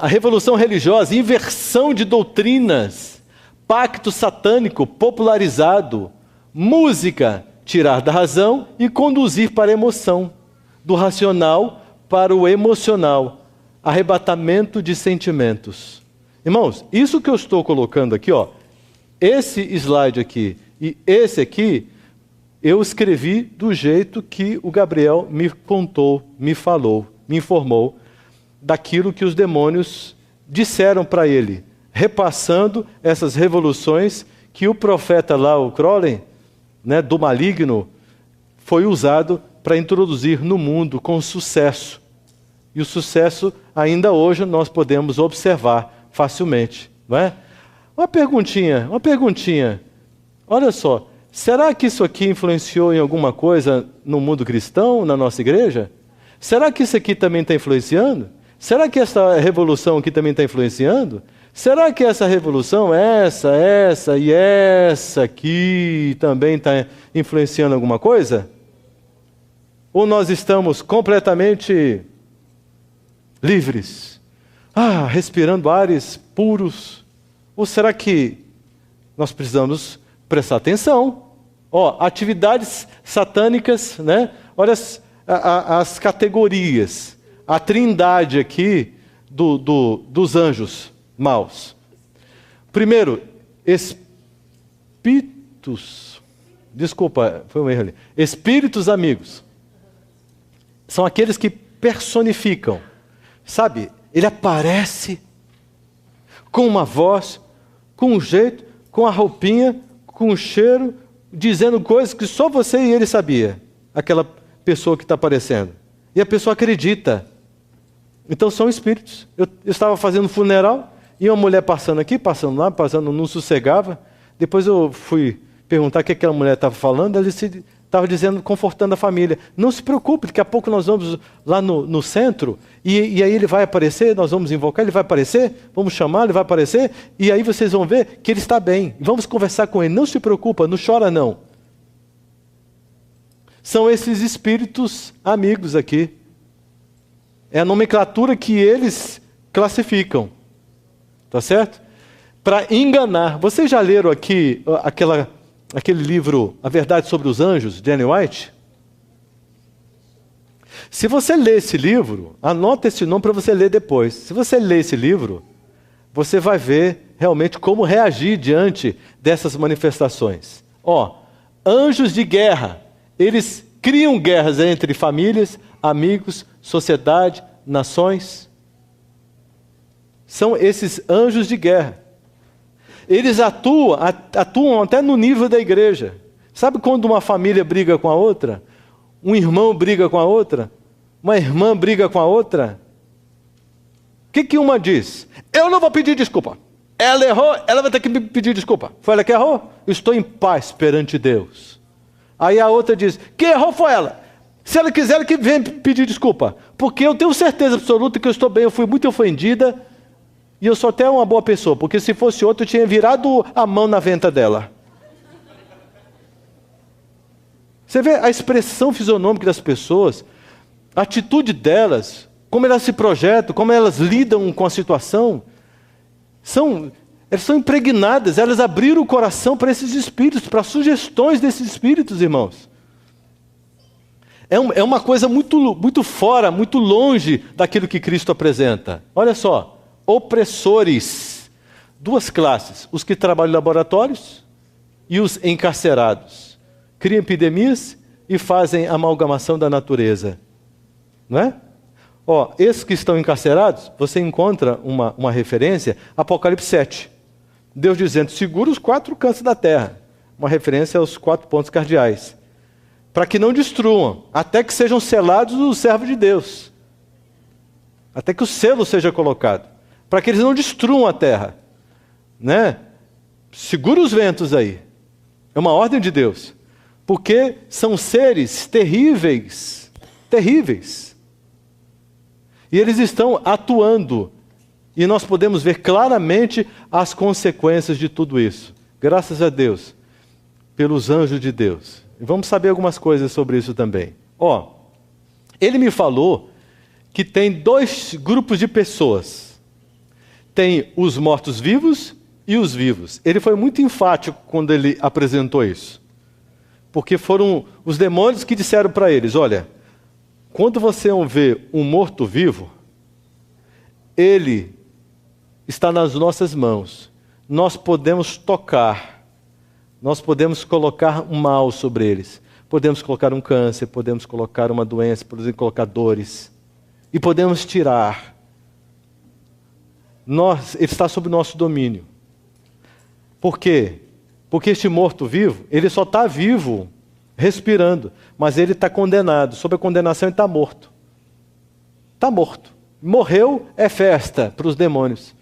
a revolução religiosa, inversão de doutrinas, pacto satânico popularizado, música, tirar da razão e conduzir para a emoção, do racional para o emocional, arrebatamento de sentimentos. Irmãos, isso que eu estou colocando aqui, esse slide aqui e esse aqui, eu escrevi do jeito que o Gabriel me contou, me falou, me informou, daquilo que os demônios disseram para ele, repassando essas revoluções que o profeta lá, o Crowley, né, do maligno, foi usado para introduzir no mundo com sucesso. E o sucesso, ainda hoje, nós podemos observar facilmente, não é? Uma perguntinha. Olha só, será que isso aqui influenciou em alguma coisa no mundo cristão, na nossa igreja? Será que isso aqui também está influenciando? Será que essa revolução aqui também está influenciando? Será que essa revolução, essa e essa aqui também está influenciando alguma coisa? Ou nós estamos completamente livres? Respirando ares puros? Ou será que nós precisamos prestar atenção? Atividades satânicas, né? Olha as categorias. A trindade aqui, dos anjos maus. Primeiro, espíritos. Desculpa, foi um erro ali. Espíritos amigos. São aqueles que personificam. Sabe, ele aparece com uma voz, com um jeito, com a roupinha, com o cheiro, dizendo coisas que só você e ele sabia. Aquela pessoa que está aparecendo. E a pessoa acredita. Então são espíritos. Eu estava fazendo um funeral e uma mulher passando aqui, passando lá, passando, não sossegava. Depois eu fui perguntar o que aquela mulher estava falando. Ela estava dizendo, confortando a família. Não se preocupe, daqui a pouco nós vamos lá no centro e aí ele vai aparecer, nós vamos invocar, ele vai aparecer, vamos chamar, ele vai aparecer e aí vocês vão ver que ele está bem. Vamos conversar com ele. Não se preocupa, não chora não. São esses espíritos amigos aqui. É a nomenclatura que eles classificam. Tá certo? Para enganar. Vocês já leram aqui aquele livro, A Verdade sobre os Anjos, de Ellen White? Se você ler esse livro, anota esse nome para você ler depois. Se você ler esse livro, você vai ver realmente como reagir diante dessas manifestações. Anjos de guerra. Eles criam guerras entre famílias, amigos, sociedade, nações. São esses anjos de guerra. Eles atuam até no nível da igreja. Sabe quando uma família briga com a outra? Um irmão briga com a outra? Uma irmã briga com a outra? O que uma diz? Eu não vou pedir desculpa. Ela errou, ela vai ter que me pedir desculpa. Foi ela que errou? Estou em paz perante Deus. Aí a outra diz, quem errou foi ela. Se ela quiser, ela que venha pedir desculpa. Porque eu tenho certeza absoluta que eu estou bem, eu fui muito ofendida e eu sou até uma boa pessoa. Porque se fosse outra, eu tinha virado a mão na venta dela. Você vê a expressão fisionômica das pessoas, a atitude delas, como elas se projetam, como elas lidam com a situação. Elas são impregnadas, elas abriram o coração para esses espíritos, para sugestões desses espíritos, irmãos. É uma coisa muito fora, muito longe daquilo que Cristo apresenta. Olha só, opressores. Duas classes, os que trabalham em laboratórios e os encarcerados. Criam epidemias e fazem amalgamação da natureza. Não é? Esses que estão encarcerados, você encontra uma referência, Apocalipse 7. Deus dizendo, segura os 4 cantos da terra. Uma referência aos 4 pontos cardeais. Para que não destruam, até que sejam selados os servos de Deus. Até que o selo seja colocado. Para que eles não destruam a terra. Né? Segura os ventos aí. É uma ordem de Deus. Porque são seres terríveis. Terríveis. E eles estão atuando. E nós podemos ver claramente as consequências de tudo isso. Graças a Deus, pelos anjos de Deus. E vamos saber algumas coisas sobre isso também. Ele me falou que tem 2 grupos de pessoas. Tem os mortos-vivos e os vivos. Ele foi muito enfático quando ele apresentou isso. Porque foram os demônios que disseram para eles, olha, quando você vê um morto-vivo, ele está nas nossas mãos. Nós podemos tocar. Nós podemos colocar um mal sobre eles. Podemos colocar um câncer, podemos colocar uma doença, podemos colocar dores. E podemos tirar. Ele está sob nosso domínio. Por quê? Porque este morto-vivo, ele só está vivo, respirando. Mas ele está condenado. Sob a condenação ele está morto. Está morto. Morreu é festa para os demônios.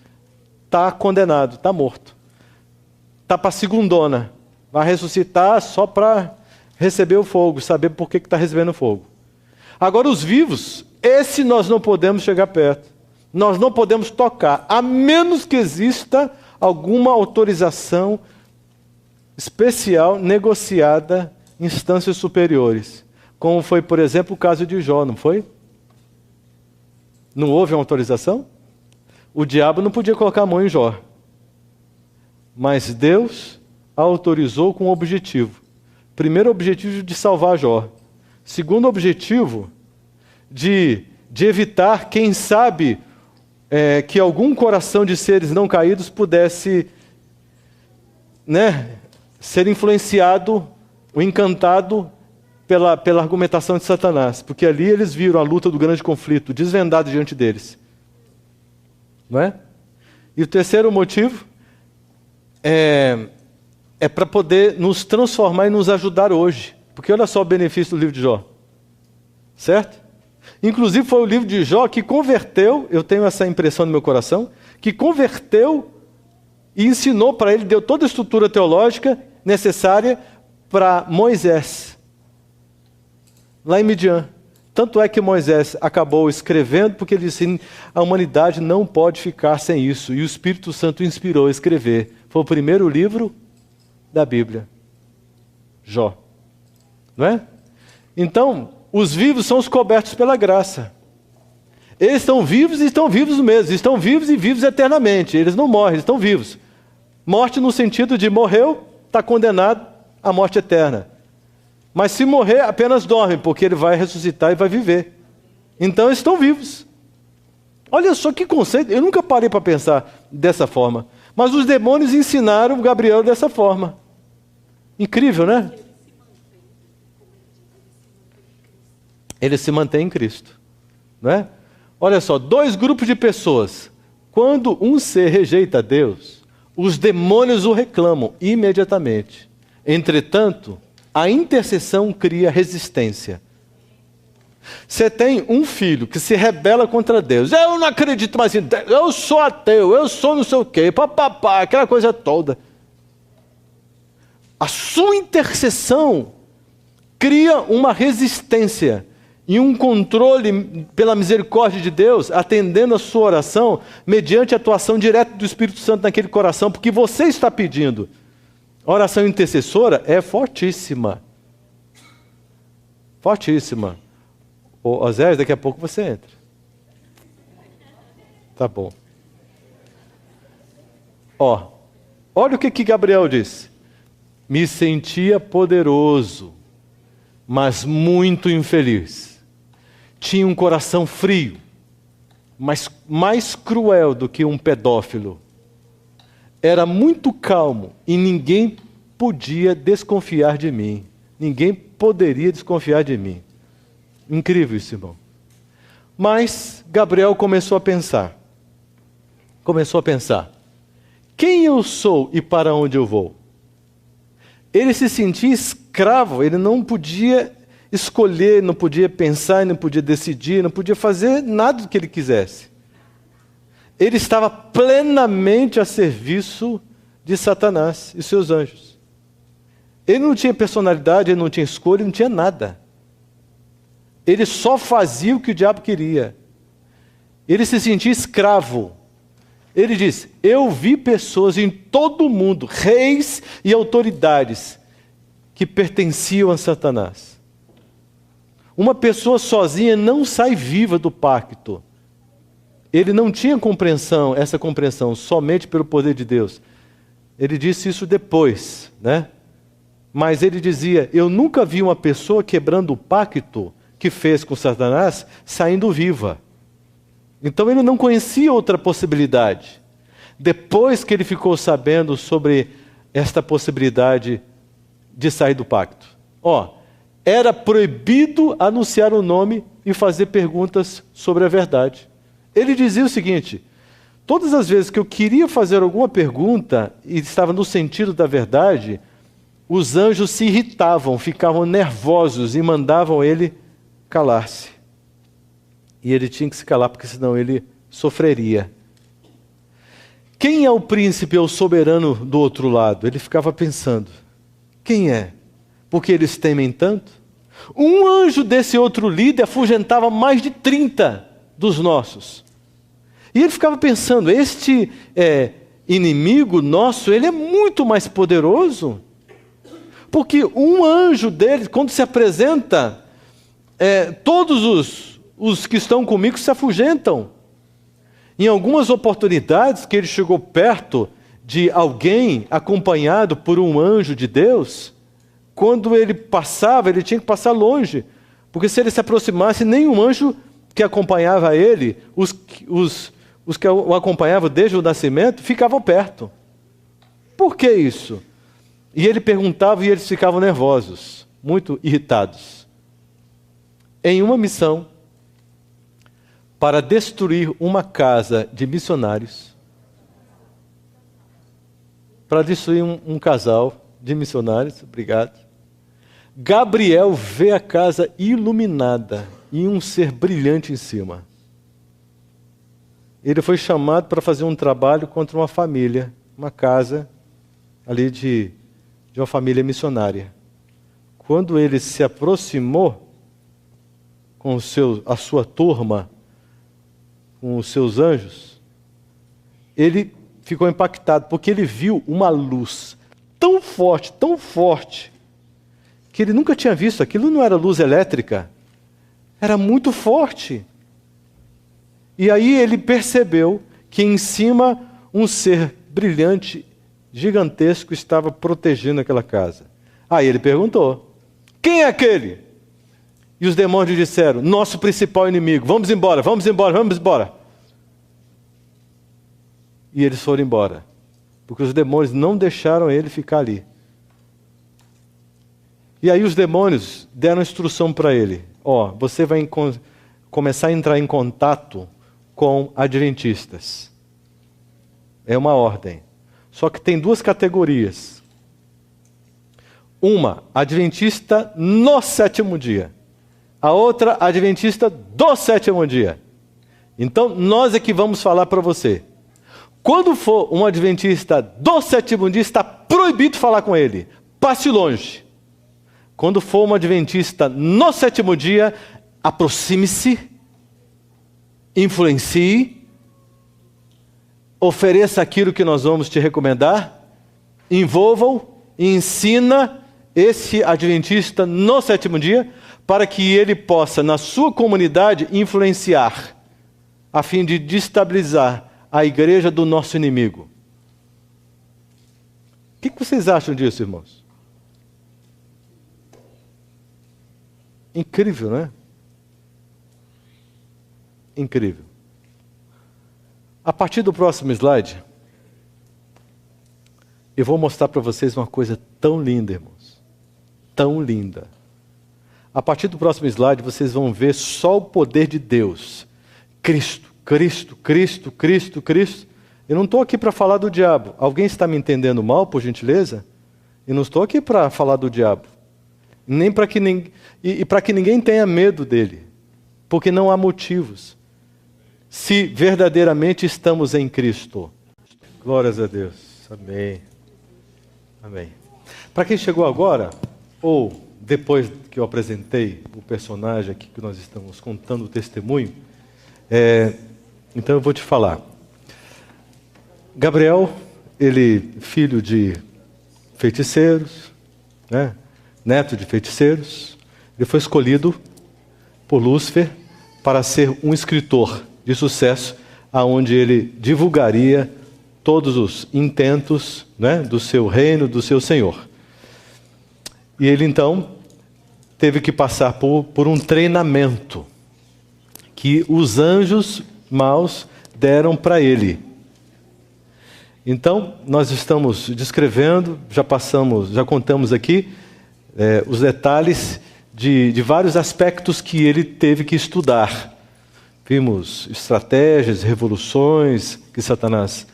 Está condenado, está morto. Está para a segundona. Vai ressuscitar só para receber o fogo, saber por que está recebendo fogo. Agora os vivos, esse nós não podemos chegar perto. Nós não podemos tocar, a menos que exista alguma autorização especial negociada em instâncias superiores. Como foi, por exemplo, o caso de Jó, não foi? Não houve uma autorização? O diabo não podia colocar a mão em Jó. Mas Deus autorizou com um objetivo. Primeiro objetivo de salvar Jó. Segundo objetivo de evitar, quem sabe, que algum coração de seres não caídos pudesse, ser influenciado ou encantado pela argumentação de Satanás. Porque ali eles viram a luta do grande conflito, desvendado diante deles. Não é? E o terceiro motivo é para poder nos transformar e nos ajudar hoje. Porque olha só o benefício do livro de Jó. Certo? Inclusive foi o livro de Jó que converteu, eu tenho essa impressão no meu coração, que converteu e ensinou para ele, deu toda a estrutura teológica necessária para Moisés, lá em Midian. Tanto é que Moisés acabou escrevendo, porque ele disse, a humanidade não pode ficar sem isso. E o Espírito Santo inspirou a escrever. Foi o primeiro livro da Bíblia. Jó. Não é? Então, os vivos são os cobertos pela graça. Eles estão vivos e estão vivos mesmo. Estão vivos e vivos eternamente. Eles não morrem, eles estão vivos. Morte no sentido de morreu, está condenado à morte eterna. Mas se morrer, apenas dorme, porque ele vai ressuscitar e vai viver. Então eles estão vivos. Olha só que conceito, eu nunca parei para pensar dessa forma. Mas os demônios ensinaram Gabriel dessa forma. Incrível, né? Ele se mantém em Cristo. Não é? Olha só, 2 grupos de pessoas. Quando um ser rejeita Deus, os demônios o reclamam imediatamente. Entretanto, a intercessão cria resistência. Você tem um filho que se rebela contra Deus. Eu não acredito mais em Deus. Eu sou ateu. Eu sou não sei o quê. Papapá, aquela coisa toda. A sua intercessão cria uma resistência e um controle pela misericórdia de Deus, atendendo a sua oração, mediante a atuação direta do Espírito Santo naquele coração, porque você está pedindo. A oração intercessora é fortíssima. Fortíssima. Ô, Osés, daqui a pouco você entra. Tá bom. Olha o que Gabriel disse. Me sentia poderoso, mas muito infeliz. Tinha um coração frio, mas mais cruel do que um pedófilo. Era muito calmo e ninguém podia desconfiar de mim. Ninguém poderia desconfiar de mim. Incrível isso, irmão. Mas Gabriel começou a pensar. Quem eu sou e para onde eu vou? Ele se sentia escravo, ele não podia escolher, não podia pensar, não podia decidir, não podia fazer nada do que ele quisesse. Ele estava plenamente a serviço de Satanás e seus anjos. Ele não tinha personalidade, ele não tinha escolha, ele não tinha nada. Ele só fazia o que o diabo queria. Ele se sentia escravo. Ele diz, eu vi pessoas em todo o mundo, reis e autoridades, que pertenciam a Satanás. Uma pessoa sozinha não sai viva do pacto. Ele não tinha essa compreensão, somente pelo poder de Deus. Ele disse isso depois, né? Mas ele dizia, eu nunca vi uma pessoa quebrando o pacto que fez com Satanás, saindo viva. Então ele não conhecia outra possibilidade. Depois que ele ficou sabendo sobre esta possibilidade de sair do pacto. Era proibido anunciar o nome e fazer perguntas sobre a verdade. Ele dizia o seguinte, todas as vezes que eu queria fazer alguma pergunta e estava no sentido da verdade, os anjos se irritavam, ficavam nervosos e mandavam ele calar-se. E ele tinha que se calar, porque senão ele sofreria. Quem é o príncipe ou soberano do outro lado? Ele ficava pensando, quem é? Porque eles temem tanto? Um anjo desse outro líder afugentava mais de 30 dos nossos. E ele ficava pensando, este inimigo nosso, ele é muito mais poderoso. Porque um anjo dele, quando se apresenta, todos os que estão comigo se afugentam. Em algumas oportunidades que ele chegou perto de alguém acompanhado por um anjo de Deus, quando ele passava, ele tinha que passar longe. Porque se ele se aproximasse, nenhum anjo que acompanhava ele, os os que o acompanhavam desde o nascimento, ficavam perto. Por que isso? E ele perguntava e eles ficavam nervosos, muito irritados. Em uma missão para destruir uma casa de missionários, para destruir um casal de missionários, obrigado. Gabriel vê a casa iluminada e um ser brilhante em cima. Ele foi chamado para fazer um trabalho contra uma família, uma casa ali de uma família missionária. Quando ele se aproximou com a sua turma, com os seus anjos, ele ficou impactado, porque ele viu uma luz tão forte, que ele nunca tinha visto. Aquilo não era luz elétrica, era muito forte. E aí ele percebeu que em cima um ser brilhante, gigantesco, estava protegendo aquela casa. Aí ele perguntou: quem é aquele? E os demônios disseram: nosso principal inimigo, vamos embora, vamos embora, vamos embora. E eles foram embora, porque os demônios não deixaram ele ficar ali. E aí os demônios deram instrução para ele: ó, você vai começar a entrar em contato com adventistas. É uma ordem. Só que tem duas categorias. Uma, adventista no sétimo dia. A outra, adventista do sétimo dia. Então, nós é que vamos falar para você. Quando for um adventista do sétimo dia, está proibido falar com ele. Passe longe. Quando for um adventista no sétimo dia, aproxime-se, influencie, ofereça aquilo que nós vamos te recomendar, envolva-o e ensina esse adventista no sétimo dia, para que ele possa, na sua comunidade, influenciar, a fim de destabilizar a igreja do nosso inimigo. O que vocês acham disso, irmãos? Incrível, não é? Incrível. A partir do próximo slide, eu vou mostrar para vocês uma coisa tão linda, irmãos. Tão linda. A partir do próximo slide, vocês vão ver só o poder de Deus. Cristo, Cristo, Cristo, Cristo, Cristo. Eu não estou aqui para falar do diabo. Alguém está me entendendo mal, por gentileza? Eu não estou aqui para falar do diabo. Nem para que para que ninguém tenha medo dele. Porque não há motivos. Se verdadeiramente estamos em Cristo. Glórias a Deus. Amém. Amém. Para quem chegou agora, ou depois que eu apresentei o personagem aqui que nós estamos contando o testemunho, então eu vou te falar. Gabriel, ele filho de feiticeiros, né? Neto de feiticeiros, ele foi escolhido por Lúcifer para ser um escritor de sucesso, aonde ele divulgaria todos os intentos, né, do seu reino, do seu Senhor. E ele então teve que passar por um treinamento que os anjos maus deram para ele. Então, nós estamos descrevendo, já contamos aqui os detalhes de vários aspectos que ele teve que estudar. Vimos estratégias, revoluções que Satanás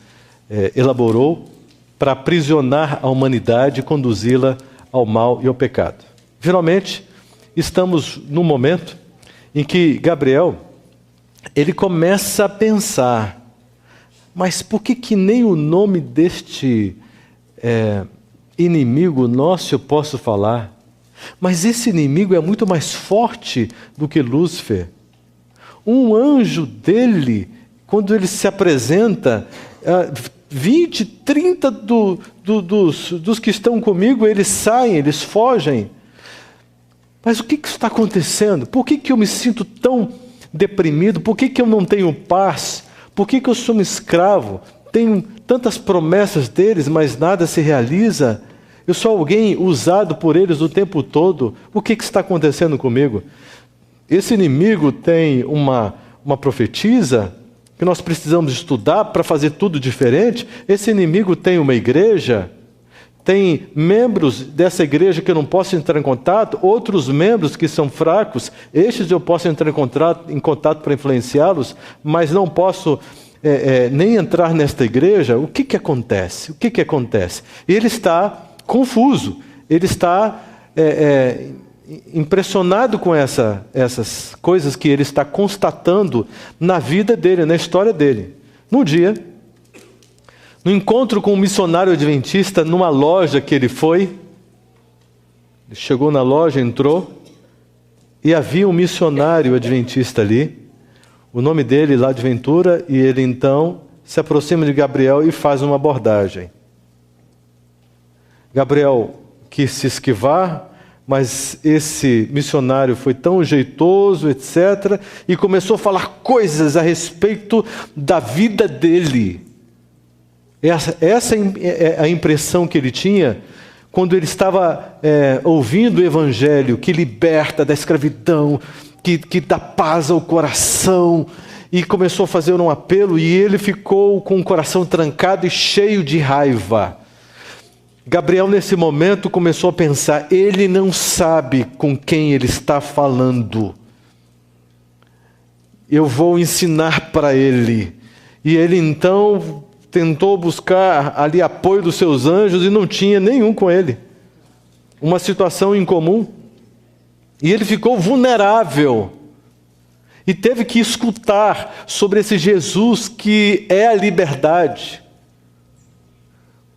elaborou para aprisionar a humanidade e conduzi-la ao mal e ao pecado. Finalmente, estamos num momento em que Gabriel, ele começa a pensar: mas por que nem o nome deste inimigo nosso eu posso falar? Mas esse inimigo é muito mais forte do que Lúcifer. Um anjo dele, quando ele se apresenta, 20, 30 dos que estão comigo, eles saem, eles fogem. Mas o que está acontecendo? Por que eu me sinto tão deprimido? Por que eu não tenho paz? Por que eu sou um escravo? Tenho tantas promessas deles, mas nada se realiza. Eu sou alguém usado por eles o tempo todo. O que está acontecendo comigo? Esse inimigo tem uma profetisa que nós precisamos estudar para fazer tudo diferente. Esse inimigo tem uma igreja, tem membros dessa igreja que eu não posso entrar em contato, outros membros que são fracos, estes eu posso entrar em contato para influenciá-los, mas não posso nem entrar nesta igreja. O que acontece? O que acontece? Ele está confuso, ele está impressionado com essas coisas que ele está constatando na vida dele, na história dele. No encontro com um missionário adventista, numa loja que ele foi, ele chegou na loja, entrou, e havia um missionário adventista ali, o nome dele lá de Ventura, e ele então se aproxima de Gabriel e faz uma abordagem. Gabriel quis se esquivar, mas esse missionário foi tão jeitoso, etc., e começou a falar coisas a respeito da vida dele. Essa é a impressão que ele tinha quando ele estava ouvindo o Evangelho, que liberta da escravidão, que dá paz ao coração, e começou a fazer um apelo, e ele ficou com o coração trancado e cheio de raiva. Gabriel, nesse momento, começou a pensar: ele não sabe com quem ele está falando. Eu vou ensinar para ele. E ele, então, tentou buscar ali apoio dos seus anjos e não tinha nenhum com ele. Uma situação incomum. E ele ficou vulnerável. E teve que escutar sobre esse Jesus que é a liberdade.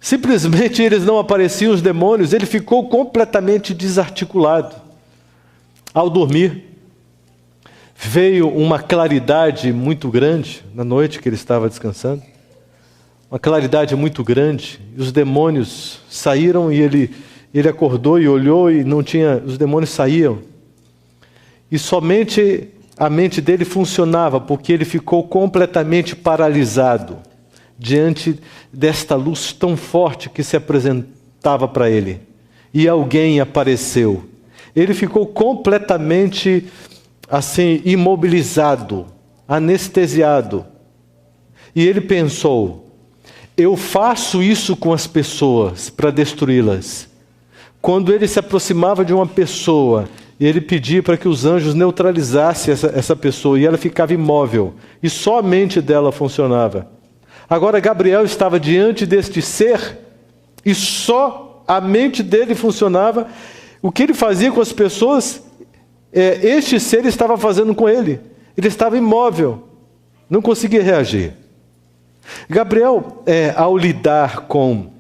Simplesmente eles não apareciam, os demônios, ele ficou completamente desarticulado. Ao dormir, veio uma claridade muito grande, na noite que ele estava descansando, uma claridade muito grande, e os demônios saíram, e ele acordou e olhou, e não tinha, os demônios saíam. E somente a mente dele funcionava, porque ele ficou completamente paralisado diante desta luz tão forte que se apresentava para ele. E alguém apareceu. Ele ficou completamente assim, imobilizado, anestesiado. E ele pensou: eu faço isso com as pessoas para destruí-las. Quando ele se aproximava de uma pessoa, ele pedia para que os anjos neutralizassem essa pessoa, e ela ficava imóvel, e só a mente dela funcionava. Agora Gabriel estava diante deste ser, e só a mente dele funcionava. O que ele fazia com as pessoas, este ser estava fazendo com ele. Ele estava imóvel, não conseguia reagir. Gabriel, ao lidar com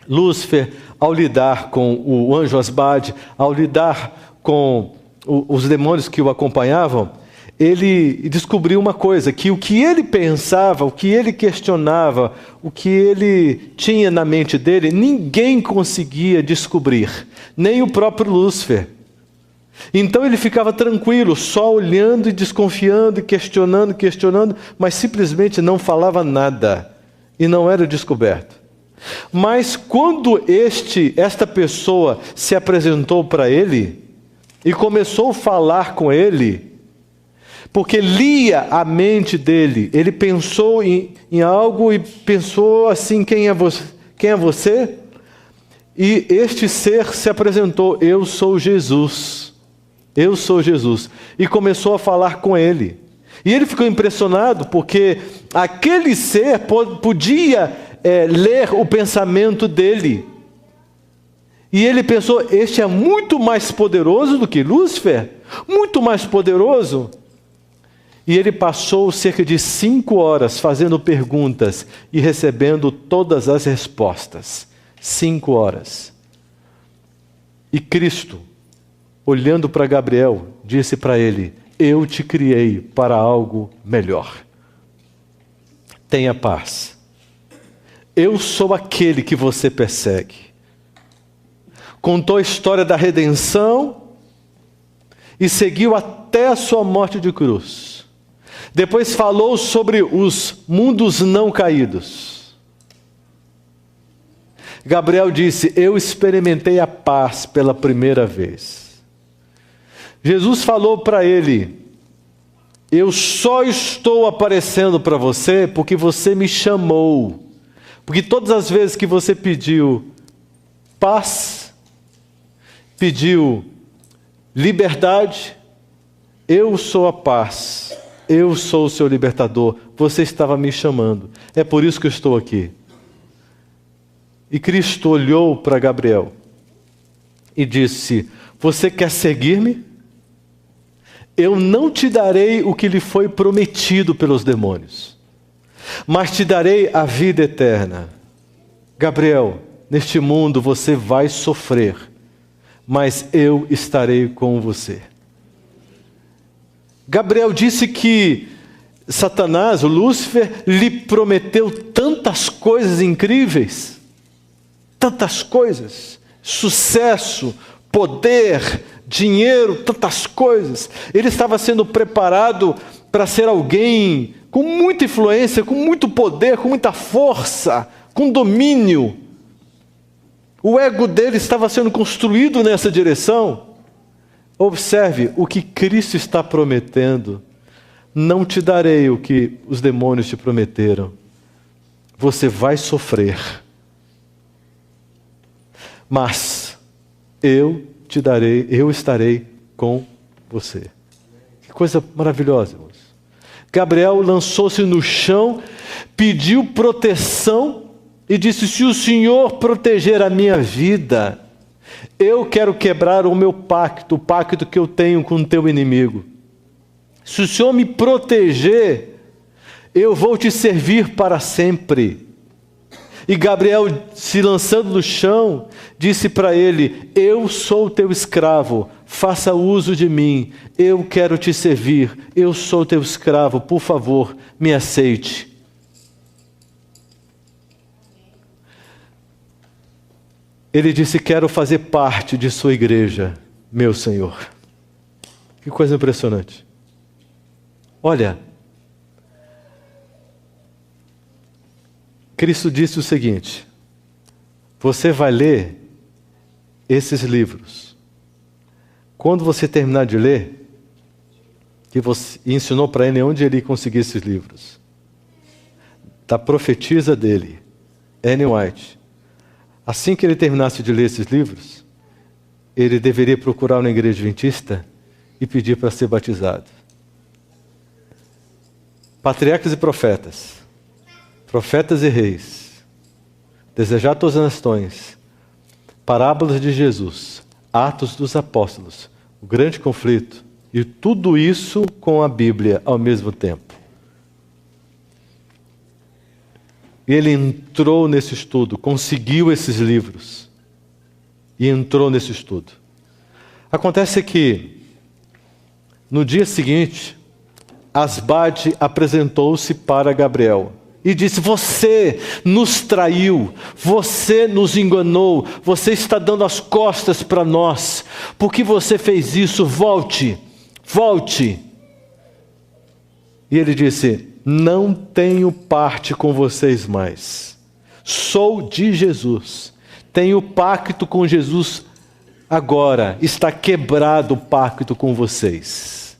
Lúcifer, ao lidar com o anjo Asbade, ao lidar com os demônios que o acompanhavam, ele descobriu uma coisa, que o que ele pensava, o que ele questionava, o que ele tinha na mente dele, ninguém conseguia descobrir, nem o próprio Lúcifer. Então ele ficava tranquilo, só olhando e desconfiando, e questionando, mas simplesmente não falava nada, e não era descoberto. Mas quando esta pessoa se apresentou para ele, e começou a falar com ele, porque lia a mente dele, ele pensou em algo e pensou assim: quem é você? Quem é você? E este ser se apresentou: eu sou Jesus, eu sou Jesus. E começou a falar com ele. E ele ficou impressionado, porque aquele ser podia ler o pensamento dele. E ele pensou: este é muito mais poderoso do que Lúcifer, muito mais poderoso. E ele passou cerca de 5 horas fazendo perguntas e recebendo todas as respostas. 5 horas. E Cristo, olhando para Gabriel, disse para ele: eu te criei para algo melhor. Tenha paz. Eu sou aquele que você persegue. Contou a história da redenção e seguiu até a sua morte de cruz. Depois falou sobre os mundos não caídos. Gabriel disse: eu experimentei a paz pela primeira vez. Jesus falou para ele: eu só estou aparecendo para você porque você me chamou. Porque todas as vezes que você pediu paz, pediu liberdade, eu sou a paz, eu sou o seu libertador, você estava me chamando, é por isso que eu estou aqui. E Cristo olhou para Gabriel e disse: você quer seguir-me? Eu não te darei o que lhe foi prometido pelos demônios, mas te darei a vida eterna. Gabriel, neste mundo você vai sofrer, mas eu estarei com você. Gabriel disse que Satanás, o Lúcifer, lhe prometeu tantas coisas incríveis, tantas coisas, sucesso, poder, dinheiro, tantas coisas. Ele estava sendo preparado para ser alguém com muita influência, com muito poder, com muita força, com domínio. O ego dele estava sendo construído nessa direção. Observe o que Cristo está prometendo. Não te darei o que os demônios te prometeram. Você vai sofrer, mas eu te darei, eu estarei com você. Que coisa maravilhosa, irmãos. Gabriel lançou-se no chão, pediu proteção e disse: se o Senhor proteger a minha vida, eu quero quebrar o meu pacto, o pacto que eu tenho com o teu inimigo. Se o Senhor me proteger, eu vou te servir para sempre. E Gabriel, se lançando no chão, disse para ele: eu sou teu escravo, faça uso de mim, eu quero te servir, eu sou teu escravo, por favor, me aceite. Ele disse: quero fazer parte de sua igreja, meu Senhor. Que coisa impressionante. Olha, Cristo disse o seguinte: você vai ler esses livros. Quando você terminar de ler, que você ensinou para ele onde ele conseguir esses livros, da profetisa dele, Ellen White. Assim que ele terminasse de ler esses livros, ele deveria procurar uma igreja adventista e pedir para ser batizado. Patriarcas e profetas, profetas e reis, desejar todas as nações, parábolas de Jesus, Atos dos Apóstolos, o grande conflito, e tudo isso com a Bíblia ao mesmo tempo. E ele entrou nesse estudo, conseguiu esses livros e entrou nesse estudo. Acontece que no dia seguinte, Asbade apresentou-se para Gabriel e disse: você nos traiu, você nos enganou, você está dando as costas para nós. Por que você fez isso? Volte, volte. E ele disse: não tenho parte com vocês mais. Sou de Jesus. Tenho pacto com Jesus agora. Está quebrado o pacto com vocês.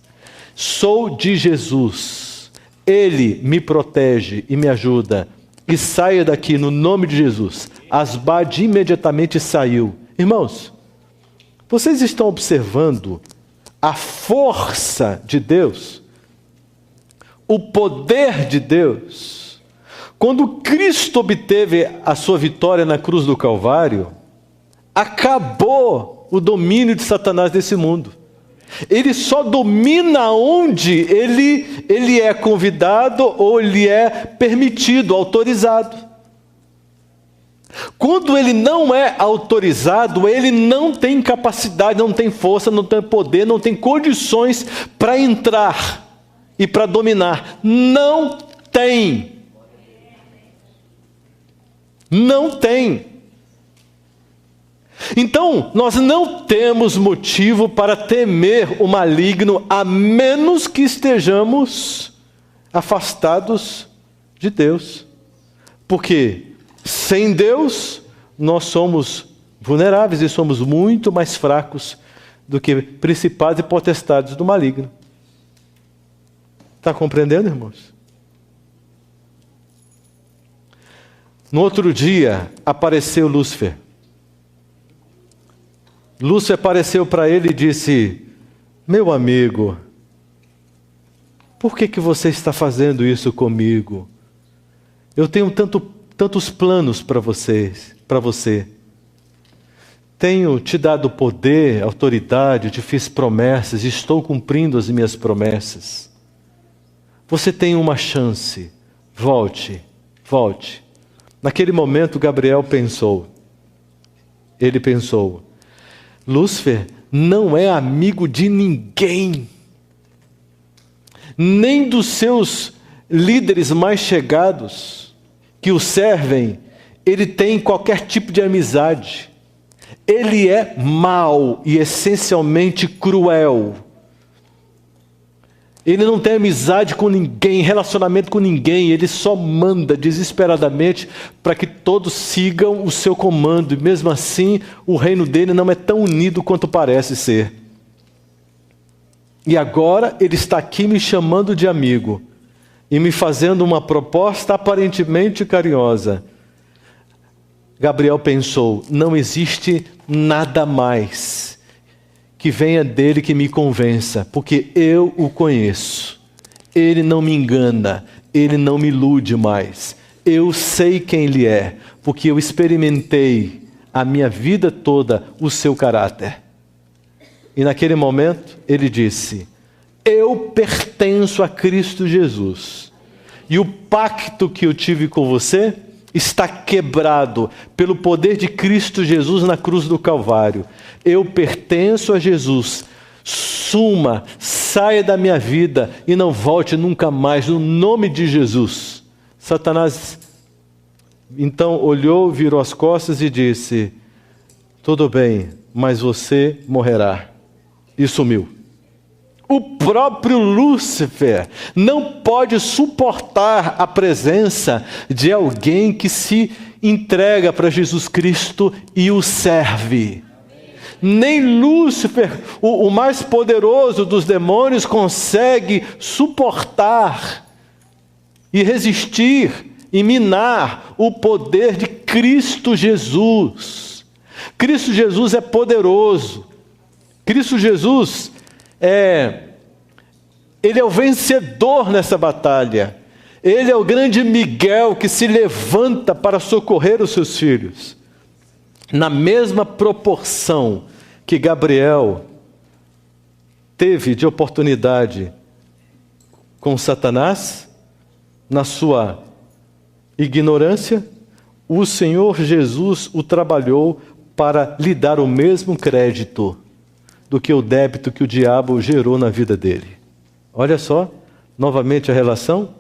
Sou de Jesus. Ele me protege e me ajuda. E saia daqui no nome de Jesus. Asbade imediatamente saiu. Irmãos, vocês estão observando a força de Deus? O poder de Deus? Quando Cristo obteve a sua vitória na cruz do Calvário, acabou o domínio de Satanás nesse mundo. Ele só domina onde ele é convidado ou ele é permitido, autorizado. Quando ele não é autorizado, ele não tem capacidade, não tem força, não tem poder, não tem condições para entrar e para dominar. Não tem. Não tem. Então, nós não temos motivo para temer o maligno, a menos que estejamos afastados de Deus. Porque sem Deus, nós somos vulneráveis e somos muito mais fracos do que principados e potestades do maligno. Está compreendendo, irmãos? No outro dia, apareceu Lúcifer. Lúcifer apareceu para ele e disse: meu amigo, por que você está fazendo isso comigo? Eu tenho tantos planos para você. Tenho te dado poder, autoridade, te fiz promessas, estou cumprindo as minhas promessas. Você tem uma chance, volte. Naquele momento, Gabriel pensou. Ele pensou: Lúcifer não é amigo de ninguém, nem dos seus líderes mais chegados que o servem. Ele tem qualquer tipo de amizade. Ele é mau e essencialmente cruel. Ele não tem amizade com ninguém, relacionamento com ninguém. Ele só manda desesperadamente para que todos sigam o seu comando. E mesmo assim, o reino dele não é tão unido quanto parece ser. E agora ele está aqui me chamando de amigo e me fazendo uma proposta aparentemente carinhosa. Gabriel pensou: não existe nada mais que venha dele que me convença, porque eu o conheço. Ele não me engana, ele não me ilude mais. Eu sei quem ele é, porque eu experimentei a minha vida toda o seu caráter. E naquele momento ele disse: eu pertenço a Cristo Jesus. E o pacto que eu tive com você está quebrado pelo poder de Cristo Jesus na cruz do Calvário. Eu pertenço a Jesus. Suma, saia da minha vida e não volte nunca mais, no nome de Jesus. Satanás então olhou, virou as costas e disse: tudo bem, mas você morrerá. E sumiu. O próprio Lúcifer não pode suportar a presença de alguém que se entrega para Jesus Cristo e o serve. Nem Lúcifer, o mais poderoso dos demônios, consegue suportar e resistir e minar o poder de Cristo Jesus. Cristo Jesus é poderoso. Cristo Jesus ele é o vencedor nessa batalha. Ele é o grande Miguel que se levanta para socorrer os seus filhos. Na mesma proporção que Gabriel teve de oportunidade com Satanás, na sua ignorância, o Senhor Jesus o trabalhou para lhe dar o mesmo crédito do que o débito que o diabo gerou na vida dele. Olha só, novamente a relação.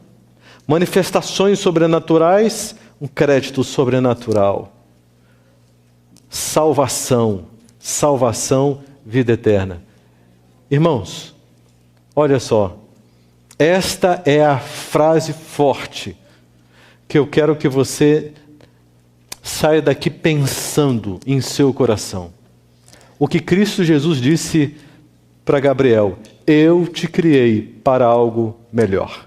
Manifestações sobrenaturais, um crédito sobrenatural. Salvação, vida eterna. Irmãos, olha só, esta é a frase forte que eu quero que você saia daqui pensando em seu coração. O que Cristo Jesus disse para Gabriel: eu te criei para algo melhor.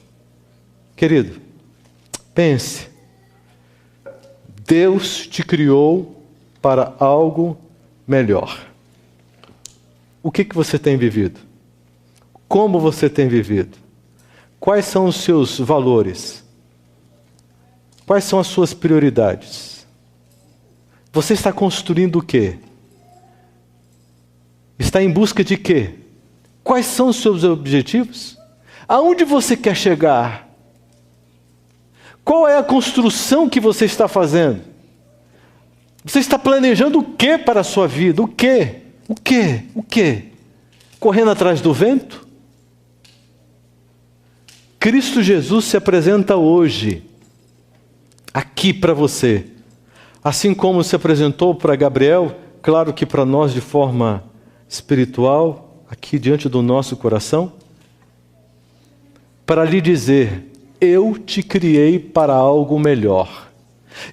Querido, pense. Deus te criou para algo melhor. O que você tem vivido? Como você tem vivido? Quais são os seus valores? Quais são as suas prioridades? Você está construindo o quê? Está em busca de quê? Quais são os seus objetivos? Aonde você quer chegar? Qual é a construção que você está fazendo? Você está planejando o que para a sua vida? O quê? O quê? O quê? Correndo atrás do vento? Cristo Jesus se apresenta hoje, aqui para você. Assim como se apresentou para Gabriel, claro que para nós de forma espiritual, aqui diante do nosso coração, para lhe dizer: eu te criei para algo melhor.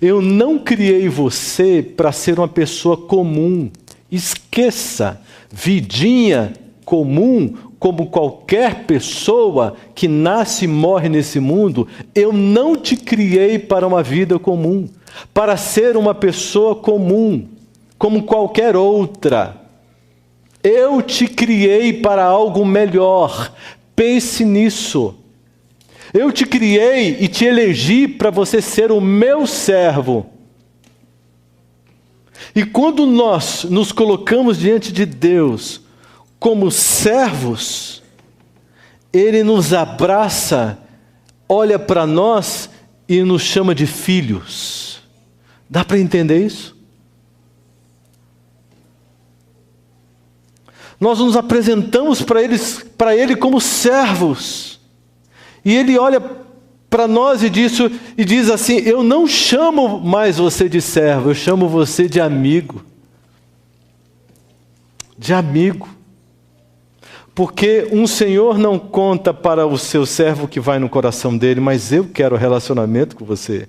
Eu não criei você para ser uma pessoa comum. Esqueça vidinha comum, como qualquer pessoa que nasce e morre nesse mundo. Eu não te criei para uma vida comum, para ser uma pessoa comum, como qualquer outra. Eu te criei para algo melhor. Pense nisso. Eu te criei e te elegi para você ser o meu servo. E quando nós nos colocamos diante de Deus como servos, Ele nos abraça, olha para nós e nos chama de filhos. Dá para entender isso? Nós nos apresentamos para Ele como servos. E Ele olha para nós e diz assim: eu não chamo mais você de servo, eu chamo você de amigo. De amigo. Porque um senhor não conta para o seu servo que vai no coração dele, mas eu quero relacionamento com você.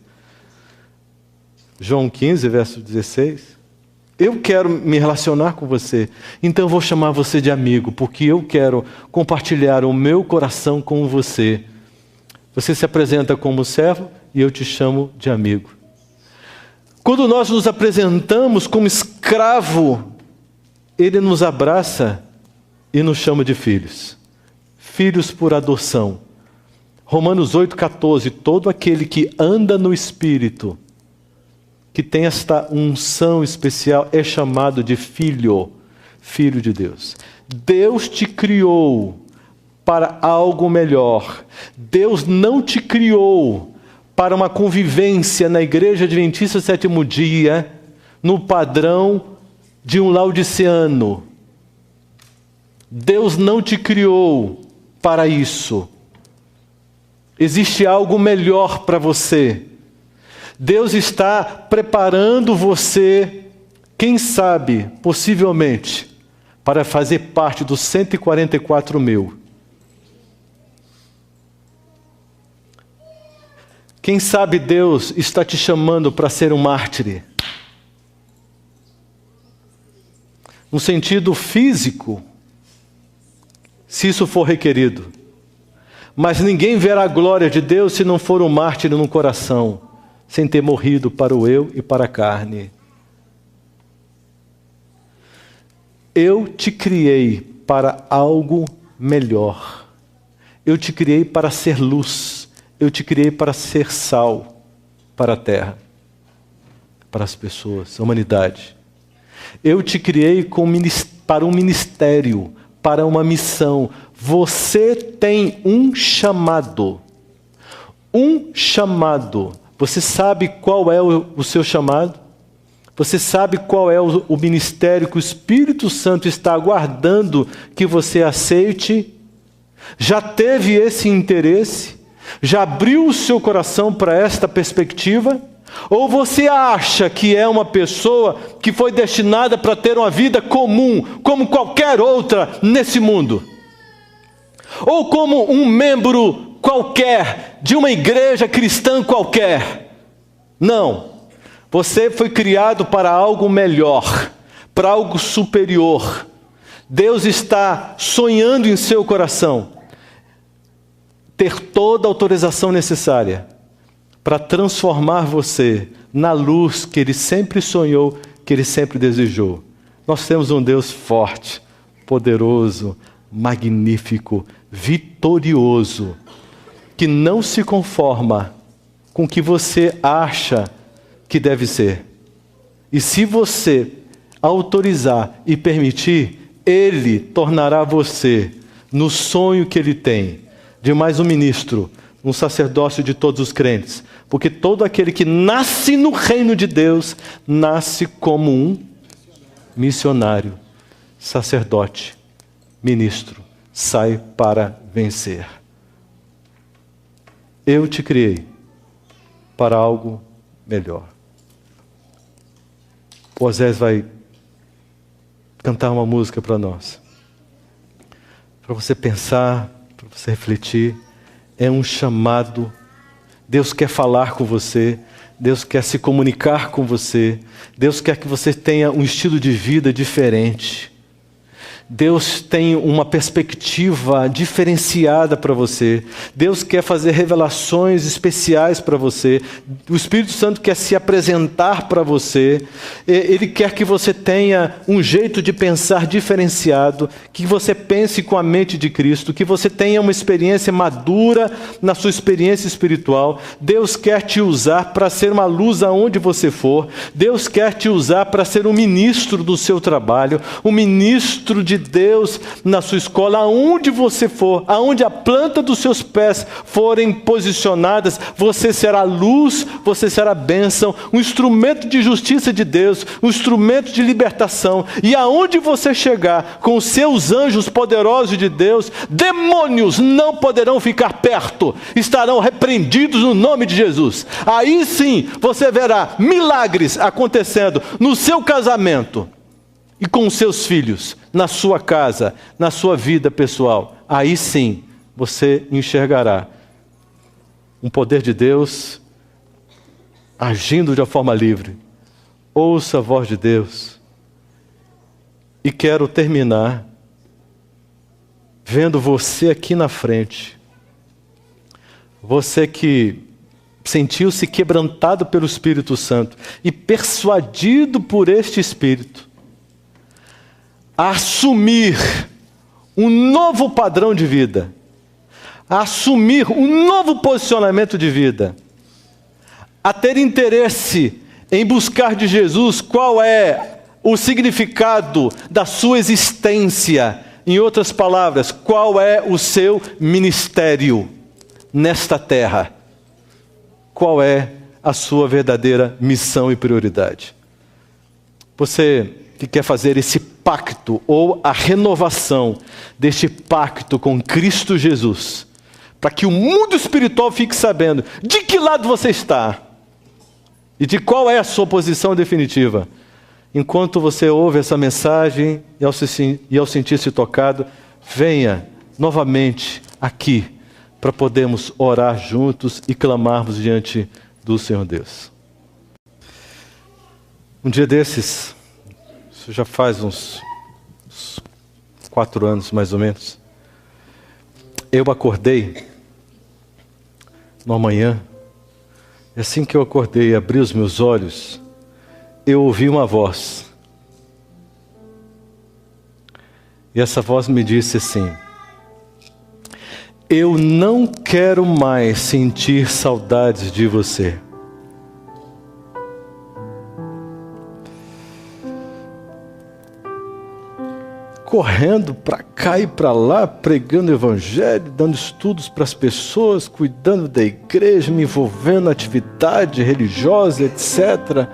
João 15, verso 16. Eu quero me relacionar com você, então eu vou chamar você de amigo, porque eu quero compartilhar o meu coração com você. Você se apresenta como servo e eu te chamo de amigo. Quando nós nos apresentamos como escravo, Ele nos abraça e nos chama de filhos. Filhos por adoção. Romanos 8,14. Todo aquele que anda no Espírito, que tem esta unção especial, é chamado de filho, filho de Deus. Deus te criou para algo melhor. Deus não te criou para uma convivência na Igreja Adventista Sétimo Dia, no padrão de um laodiceano. Deus não te criou para isso. Existe algo melhor para você. Deus está preparando você, quem sabe, possivelmente, para fazer parte dos 144 mil. Quem sabe Deus está te chamando para ser um mártir. No sentido físico, se isso for requerido. Mas ninguém verá a glória de Deus se não for um mártir no coração, sem ter morrido para o eu e para a carne. Eu te criei para algo melhor. Eu te criei para ser luz. Eu te criei para ser sal para a terra, para as pessoas, a humanidade. Eu te criei para um ministério, para uma missão. Você tem um chamado. Um chamado. Você sabe qual é o seu chamado? Você sabe qual é o ministério que o Espírito Santo está aguardando que você aceite? Já teve esse interesse? Já abriu o seu coração para esta perspectiva? Ou você acha que é uma pessoa que foi destinada para ter uma vida comum, como qualquer outra nesse mundo? Ou como um membro qualquer, de uma igreja cristã qualquer? Não. Você foi criado para algo melhor, para algo superior. Deus está sonhando em seu coração ter toda a autorização necessária para transformar você na luz que Ele sempre sonhou, que Ele sempre desejou. Nós temos um Deus forte, poderoso, magnífico, vitorioso, que não se conforma com o que você acha que deve ser. E se você autorizar e permitir, Ele tornará você no sonho que Ele tem, de mais um ministro, um sacerdócio de todos os crentes. Porque todo aquele que nasce no reino de Deus, nasce como um missionário, sacerdote, ministro, sai para vencer. Eu te criei para algo melhor. O Osés vai cantar uma música para nós. Para você pensar, para você refletir. É um chamado. Deus quer falar com você. Deus quer se comunicar com você. Deus quer que você tenha um estilo de vida diferente. Deus tem uma perspectiva diferenciada para você. Deus quer fazer revelações especiais para você. O Espírito Santo quer se apresentar para você. Ele quer que você tenha um jeito de pensar diferenciado, que você pense com a mente de Cristo, que você tenha uma experiência madura na sua experiência espiritual. Deus quer te usar para ser uma luz aonde você for. Deus quer te usar para ser um ministro do seu trabalho, um ministro de Deus na sua escola, aonde você for, aonde a planta dos seus pés forem posicionadas, você será luz, você será bênção, um instrumento de justiça de Deus, um instrumento de libertação. E aonde você chegar com os seus anjos poderosos de Deus, demônios não poderão ficar perto, estarão repreendidos no nome de Jesus. Aí sim você verá milagres acontecendo no seu casamento e com os seus filhos, na sua casa, na sua vida pessoal. Aí sim, você enxergará um poder de Deus agindo de uma forma livre. Ouça a voz de Deus. E quero terminar vendo você aqui na frente. Você que sentiu-se quebrantado pelo Espírito Santo e persuadido por este Espírito a assumir um novo padrão de vida, a assumir um novo posicionamento de vida, a ter interesse em buscar de Jesus qual é o significado da sua existência. Em outras palavras, qual é o seu ministério nesta terra? Qual é a sua verdadeira missão e prioridade? Você que quer fazer esse pacto, ou a renovação deste pacto com Cristo Jesus, para que o mundo espiritual fique sabendo de que lado você está e de qual é a sua posição definitiva. Enquanto você ouve essa mensagem e ao sentir-se tocado, venha novamente aqui para podermos orar juntos e clamarmos diante do Senhor Deus. Um dia desses, isso já faz uns 4 anos mais ou menos, eu acordei numa manhã, e assim que eu acordei e abri os meus olhos, eu ouvi uma voz. E essa voz me disse assim: eu não quero mais sentir saudades de você. Correndo para cá e para lá, pregando o evangelho, dando estudos para as pessoas, cuidando da igreja, me envolvendo na atividade religiosa, etc.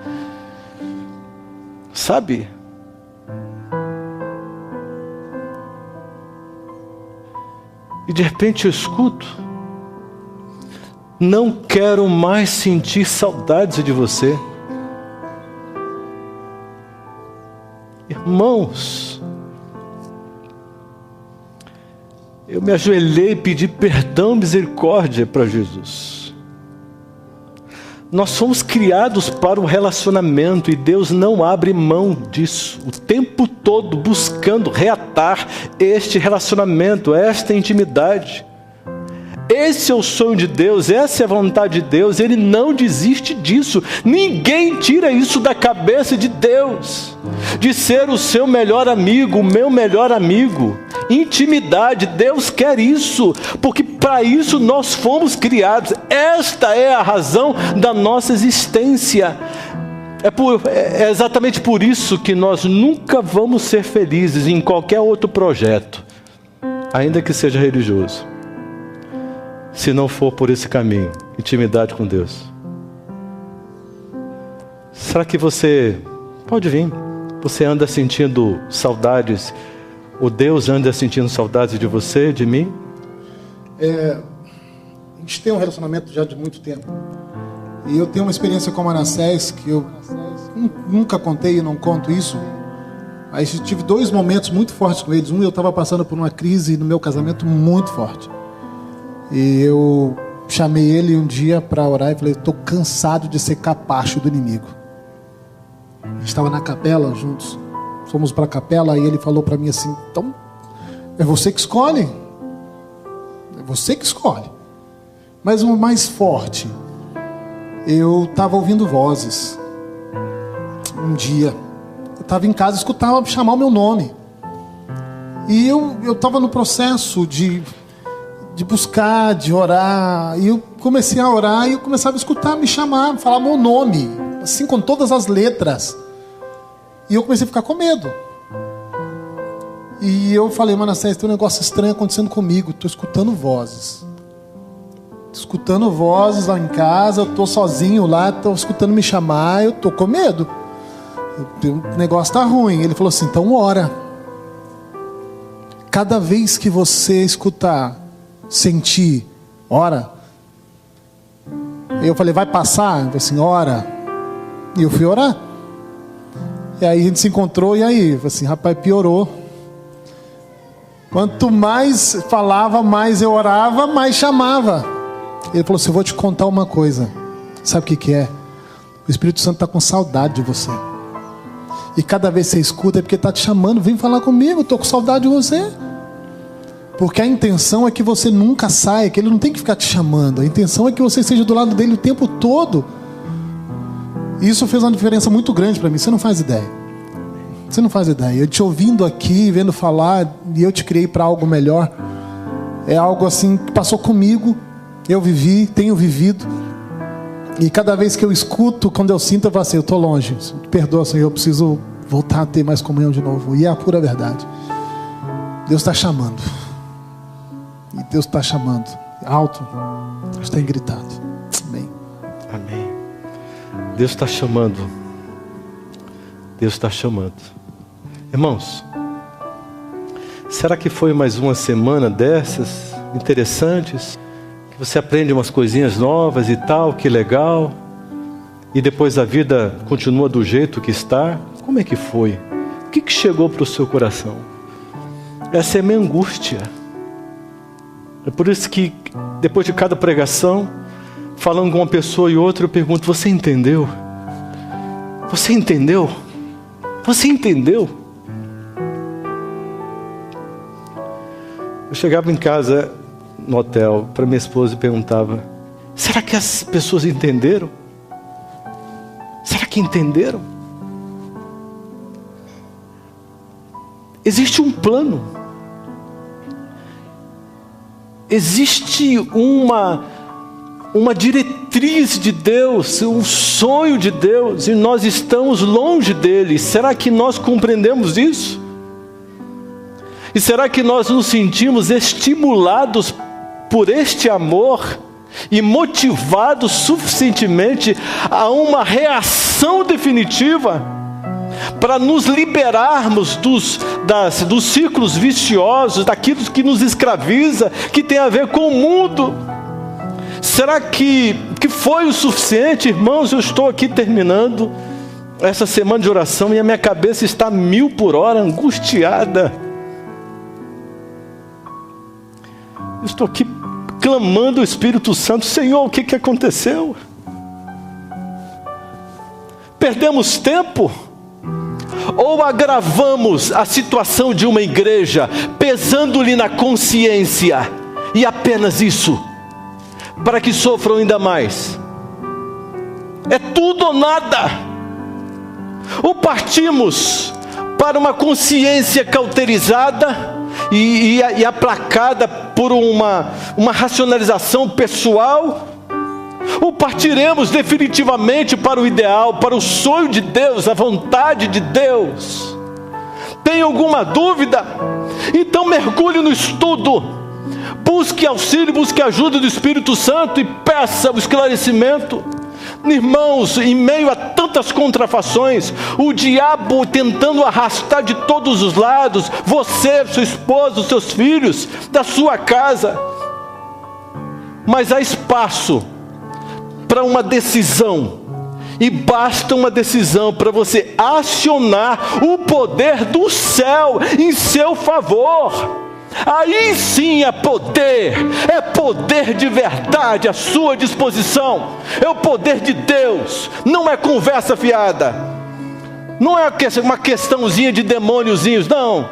Sabe? E de repente eu escuto: não quero mais sentir saudades de você. Irmãos, eu me ajoelhei e pedi perdão e misericórdia para Jesus. Nós somos criados para o relacionamento e Deus não abre mão disso. O tempo todo buscando reatar este relacionamento, esta intimidade. Esse é o sonho de Deus, essa é a vontade de Deus. Ele não desiste disso. Ninguém tira isso da cabeça de Deus. De ser o seu melhor amigo, o meu melhor amigo. Intimidade, Deus quer isso, porque para isso nós fomos criados. Esta é a razão da nossa existência. É exatamente por isso que nós nunca vamos ser felizes em qualquer outro projeto, ainda que seja religioso, se não for por esse caminho, intimidade com Deus. Será que você pode vir? Você anda sentindo saudades? O Deus anda sentindo saudades de você, de mim?
A gente tem um relacionamento já de muito tempo. E eu tenho uma experiência com o Manassés que eu nunca contei e não conto isso. Mas eu tive 2 momentos muito fortes com eles. Eu estava passando por uma crise no meu casamento muito forte. E eu chamei ele um dia para orar e falei: estou cansado de ser capacho do inimigo. A gente estava na capela juntos. fomos para a capela, e ele falou para mim assim: então, é você que escolhe. É você que escolhe. Mas o mais forte, eu estava ouvindo vozes. Um dia, eu estava em casa, escutava chamar o meu nome. E eu estava no processo de buscar, de orar. E eu comecei a orar e eu começava a escutar, me chamar, falar meu nome, assim, com todas as letras. E eu comecei a ficar com medo. E eu falei: Manassés, tem um negócio estranho acontecendo comigo. Estou escutando vozes. Escutando vozes lá em casa, eu estou sozinho lá, estou escutando me chamar, eu estou com medo. O negócio está ruim. Ele falou assim: então ora. Cada vez que você escutar, sentir, ora. Eu falei: vai passar? Ele falou assim: ora. E eu fui orar. E aí a gente se encontrou, e aí? Eu falei assim: rapaz, piorou. Quanto mais falava, mais eu orava, mais chamava. Ele falou assim: eu vou te contar uma coisa. Sabe o que é? O Espírito Santo está com saudade de você. E cada vez que você escuta é porque está te chamando. Vem falar comigo, estou com saudade de você. Porque a intenção é que você nunca saia, que ele não tem que ficar te chamando. A intenção é que você esteja do lado dele o tempo todo. E isso fez uma diferença muito grande para mim. Você não faz ideia. Você não faz ideia. Eu te ouvindo aqui, vendo falar, e eu te criei para algo melhor. É algo assim que passou comigo. Eu vivi, tenho vivido. E cada vez que eu escuto, quando eu sinto, eu falo assim: eu estou longe. Perdoa, Senhor, eu preciso voltar a ter mais comunhão de novo. E é a pura verdade. Deus está chamando. E Deus está chamando. Alto. Deus tem gritado. Amém.
Amém. Deus está chamando. Deus está chamando. Irmãos, será que foi mais uma semana dessas interessantes? Que você aprende umas coisinhas novas e tal, que legal. E depois a vida continua do jeito que está? Como é que foi? O que chegou para o seu coração? Essa é a minha angústia. É por isso que depois de cada pregação, falando com uma pessoa e outra, eu pergunto: você entendeu? Você entendeu? Você entendeu? Eu chegava em casa, no hotel, para minha esposa e perguntava: será que as pessoas entenderam? Será que entenderam? Existe um plano. Existe uma diretriz de Deus, um sonho de Deus, e nós estamos longe dele. Será que nós compreendemos isso? E será que nós nos sentimos estimulados por este amor e motivados suficientemente a uma reação definitiva para nos liberarmos dos ciclos viciosos, daquilo que nos escraviza, que tem a ver com o mundo? Será que foi o suficiente? Irmãos, eu estou aqui terminando essa semana de oração e a minha cabeça está 1000 por hora, angustiada. Eu estou aqui clamando ao Espírito Santo: Senhor, o que aconteceu? Perdemos tempo? Ou agravamos a situação de uma igreja, pesando-lhe na consciência, e apenas isso, para que sofram ainda mais? É tudo ou nada. Ou partimos para uma consciência cauterizada e aplacada por uma racionalização pessoal, ou partiremos definitivamente para o ideal, para o sonho de Deus, a vontade de Deus? Tem alguma dúvida? Então mergulhe no estudo, busque auxílio, busque ajuda do Espírito Santo e peça o esclarecimento. Irmãos, em meio a tantas contrafações, o diabo tentando arrastar de todos os lados, você, sua esposa, seus filhos, da sua casa, mas há espaço para uma decisão, e basta uma decisão para você acionar o poder do céu em seu favor. Aí sim é poder de verdade à sua disposição, é o poder de Deus, não é conversa fiada, Não é uma questãozinha de demôniozinhos, não,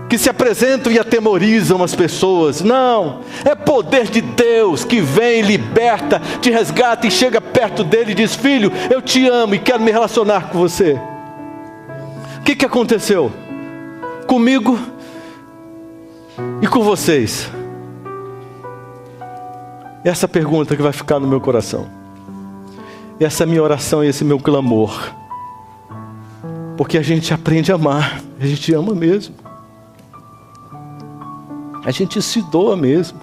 que se apresentam e atemorizam as pessoas. Não, é poder de Deus que vem, liberta, te resgata e chega perto dele e diz: filho, eu te amo e quero me relacionar com você. O que aconteceu comigo e com vocês? Essa pergunta que vai ficar no meu coração. Essa é a minha oração e esse é o meu clamor. Porque a gente aprende a amar, a gente ama mesmo. A gente se doa mesmo.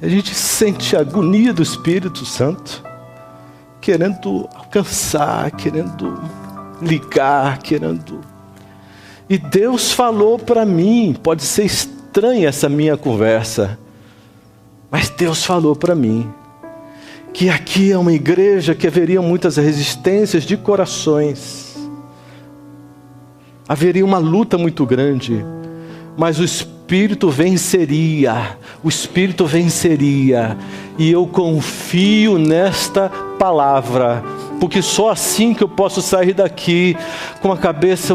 A gente sente a agonia do Espírito Santo, querendo alcançar, querendo ligar, querendo... E Deus falou para mim, pode ser estranha essa minha conversa, mas Deus falou para mim, que aqui é uma igreja que haveria muitas resistências de corações, haveria uma luta muito grande, mas o Espírito venceria, e eu confio nesta palavra, porque só assim que eu posso sair daqui com a cabeça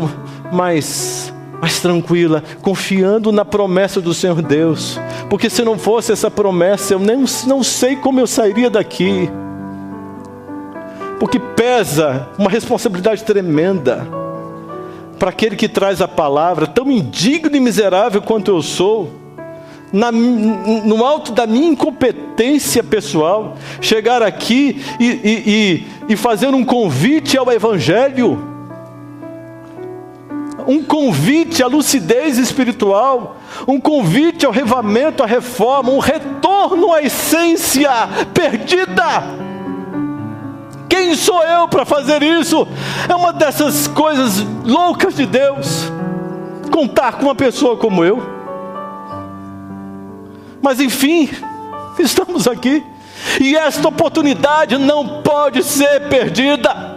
mais tranquila, confiando na promessa do Senhor Deus, porque se não fosse essa promessa, eu não sei como eu sairia daqui, porque pesa uma responsabilidade tremenda, para aquele que traz a palavra, tão indigno e miserável quanto eu sou, no alto da minha incompetência pessoal, chegar aqui e fazer um convite ao Evangelho, um convite à lucidez espiritual, um convite ao revivamento, à reforma, um retorno à essência perdida. Quem sou eu para fazer isso? É uma dessas coisas loucas de Deus, contar com uma pessoa como eu. Mas enfim, estamos aqui, e esta oportunidade não pode ser perdida.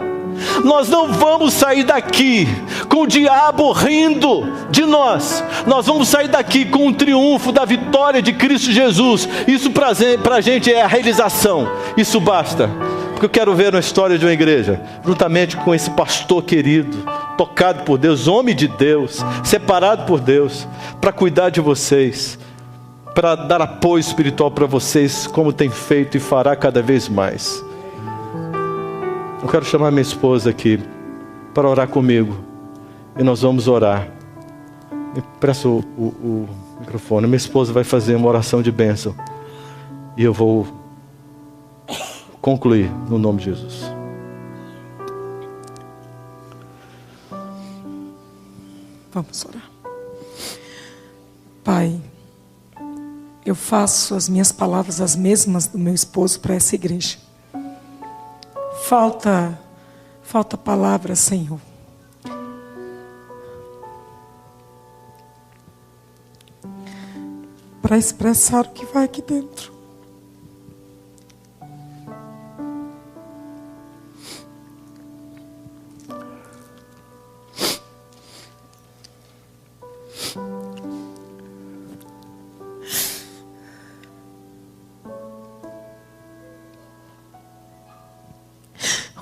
Nós não vamos sair daqui com o diabo rindo de nós. Nós vamos sair daqui com o triunfo da vitória de Cristo Jesus. Isso para a gente é a realização. Isso basta. Porque eu quero ver uma história de uma igreja, juntamente com esse pastor querido, tocado por Deus, homem de Deus, separado por Deus, para cuidar de vocês, para dar apoio espiritual para vocês, como tem feito e fará cada vez mais. Eu quero chamar minha esposa aqui para orar comigo, e nós vamos orar. Me presta o microfone. Minha esposa vai fazer uma oração de bênção, e eu vou concluir no nome de Jesus.
Vamos orar. Pai, eu faço as minhas palavras as mesmas do meu esposo para essa igreja. Falta palavra, Senhor. Para expressar o que vai aqui dentro.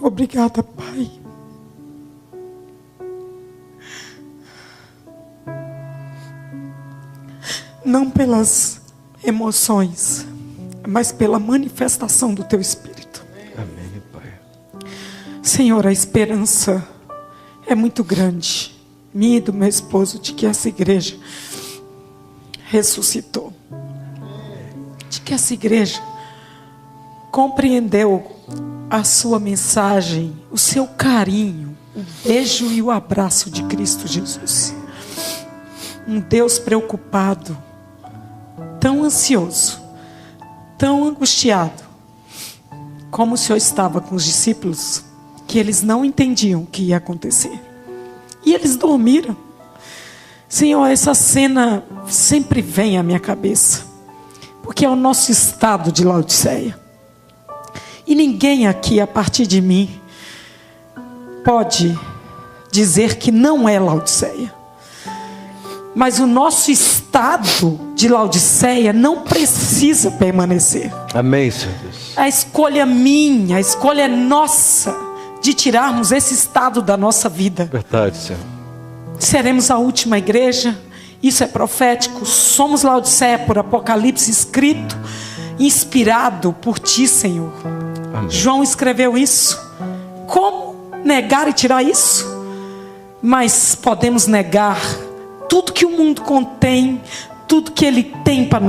Obrigada, Pai. Não pelas emoções, mas pela manifestação do Teu Espírito.
Amém, Pai.
Senhor, a esperança é muito grande, minha e do meu esposo, de que essa igreja ressuscitou. De que essa igreja compreendeu a sua mensagem, o seu carinho, o beijo e o abraço de Cristo Jesus. Um Deus preocupado, tão ansioso, tão angustiado, como o Senhor estava com os discípulos, que eles não entendiam o que ia acontecer. E eles dormiram. Senhor, essa cena sempre vem à minha cabeça, porque é o nosso estado de Laodiceia. E ninguém aqui, a partir de mim, pode dizer que não é Laodiceia. Mas o nosso estado de Laodiceia não precisa permanecer.
Amém, Senhor Deus.
A escolha minha, a escolha nossa, de tirarmos esse estado da nossa vida.
Verdade, Senhor.
Seremos a última igreja. Isso é profético. Somos Laodiceia por Apocalipse, escrito, inspirado por Ti, Senhor.
Amém.
João escreveu isso. Como negar e tirar isso? Mas podemos negar tudo que o mundo contém, tudo que ele tem para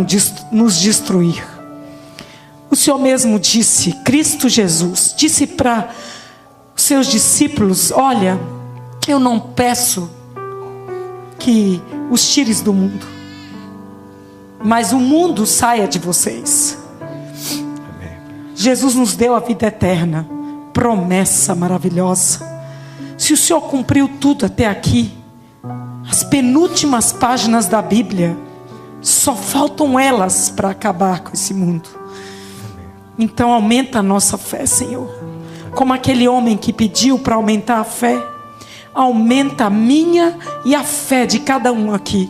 nos destruir. O Senhor mesmo disse, Cristo Jesus, disse para os seus discípulos, olha, eu não peço que os tires do mundo, mas o mundo saia de vocês.
Amém.
Jesus nos deu a vida eterna, promessa maravilhosa. Se o Senhor cumpriu tudo até aqui, as penúltimas páginas da Bíblia, só faltam elas para acabar com esse mundo. Então aumenta a nossa fé, Senhor. Como aquele homem que pediu para aumentar a fé, aumenta a minha e a fé de cada um aqui.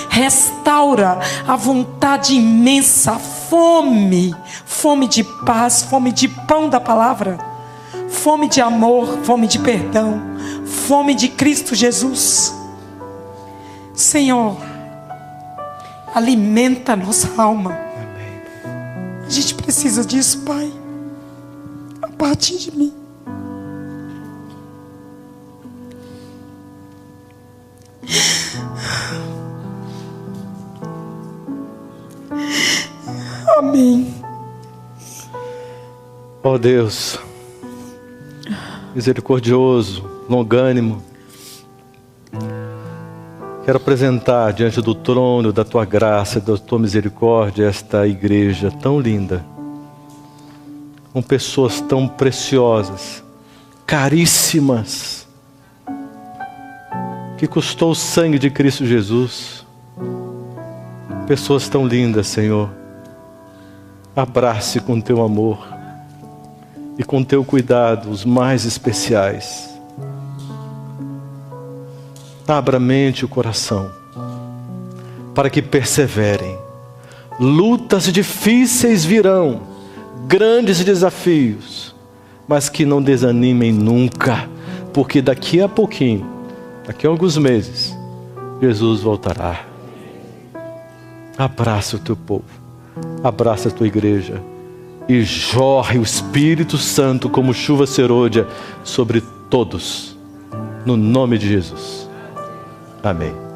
Restaura a vontade imensa, a fome de paz, fome de pão da palavra, fome de amor, fome de perdão, fome de Cristo Jesus. Senhor, alimenta a nossa alma. A gente precisa disso, Pai, a partir de mim. Amém.
Ó Deus, misericordioso, longânimo, quero apresentar diante do trono da Tua graça e da Tua misericórdia esta igreja tão linda, com pessoas tão preciosas, caríssimas, que custou o sangue de Cristo Jesus. Pessoas tão lindas, Senhor. Abrace com Teu amor e com Teu cuidado os mais especiais. Abra a mente e o coração para que perseverem. Lutas difíceis virão, grandes desafios, mas que não desanimem nunca, porque daqui a pouquinho, daqui a alguns meses, Jesus voltará. Abraça o Teu povo, abraça a Tua igreja e jorre o Espírito Santo como chuva serôdia sobre todos, no nome de Jesus. Amém.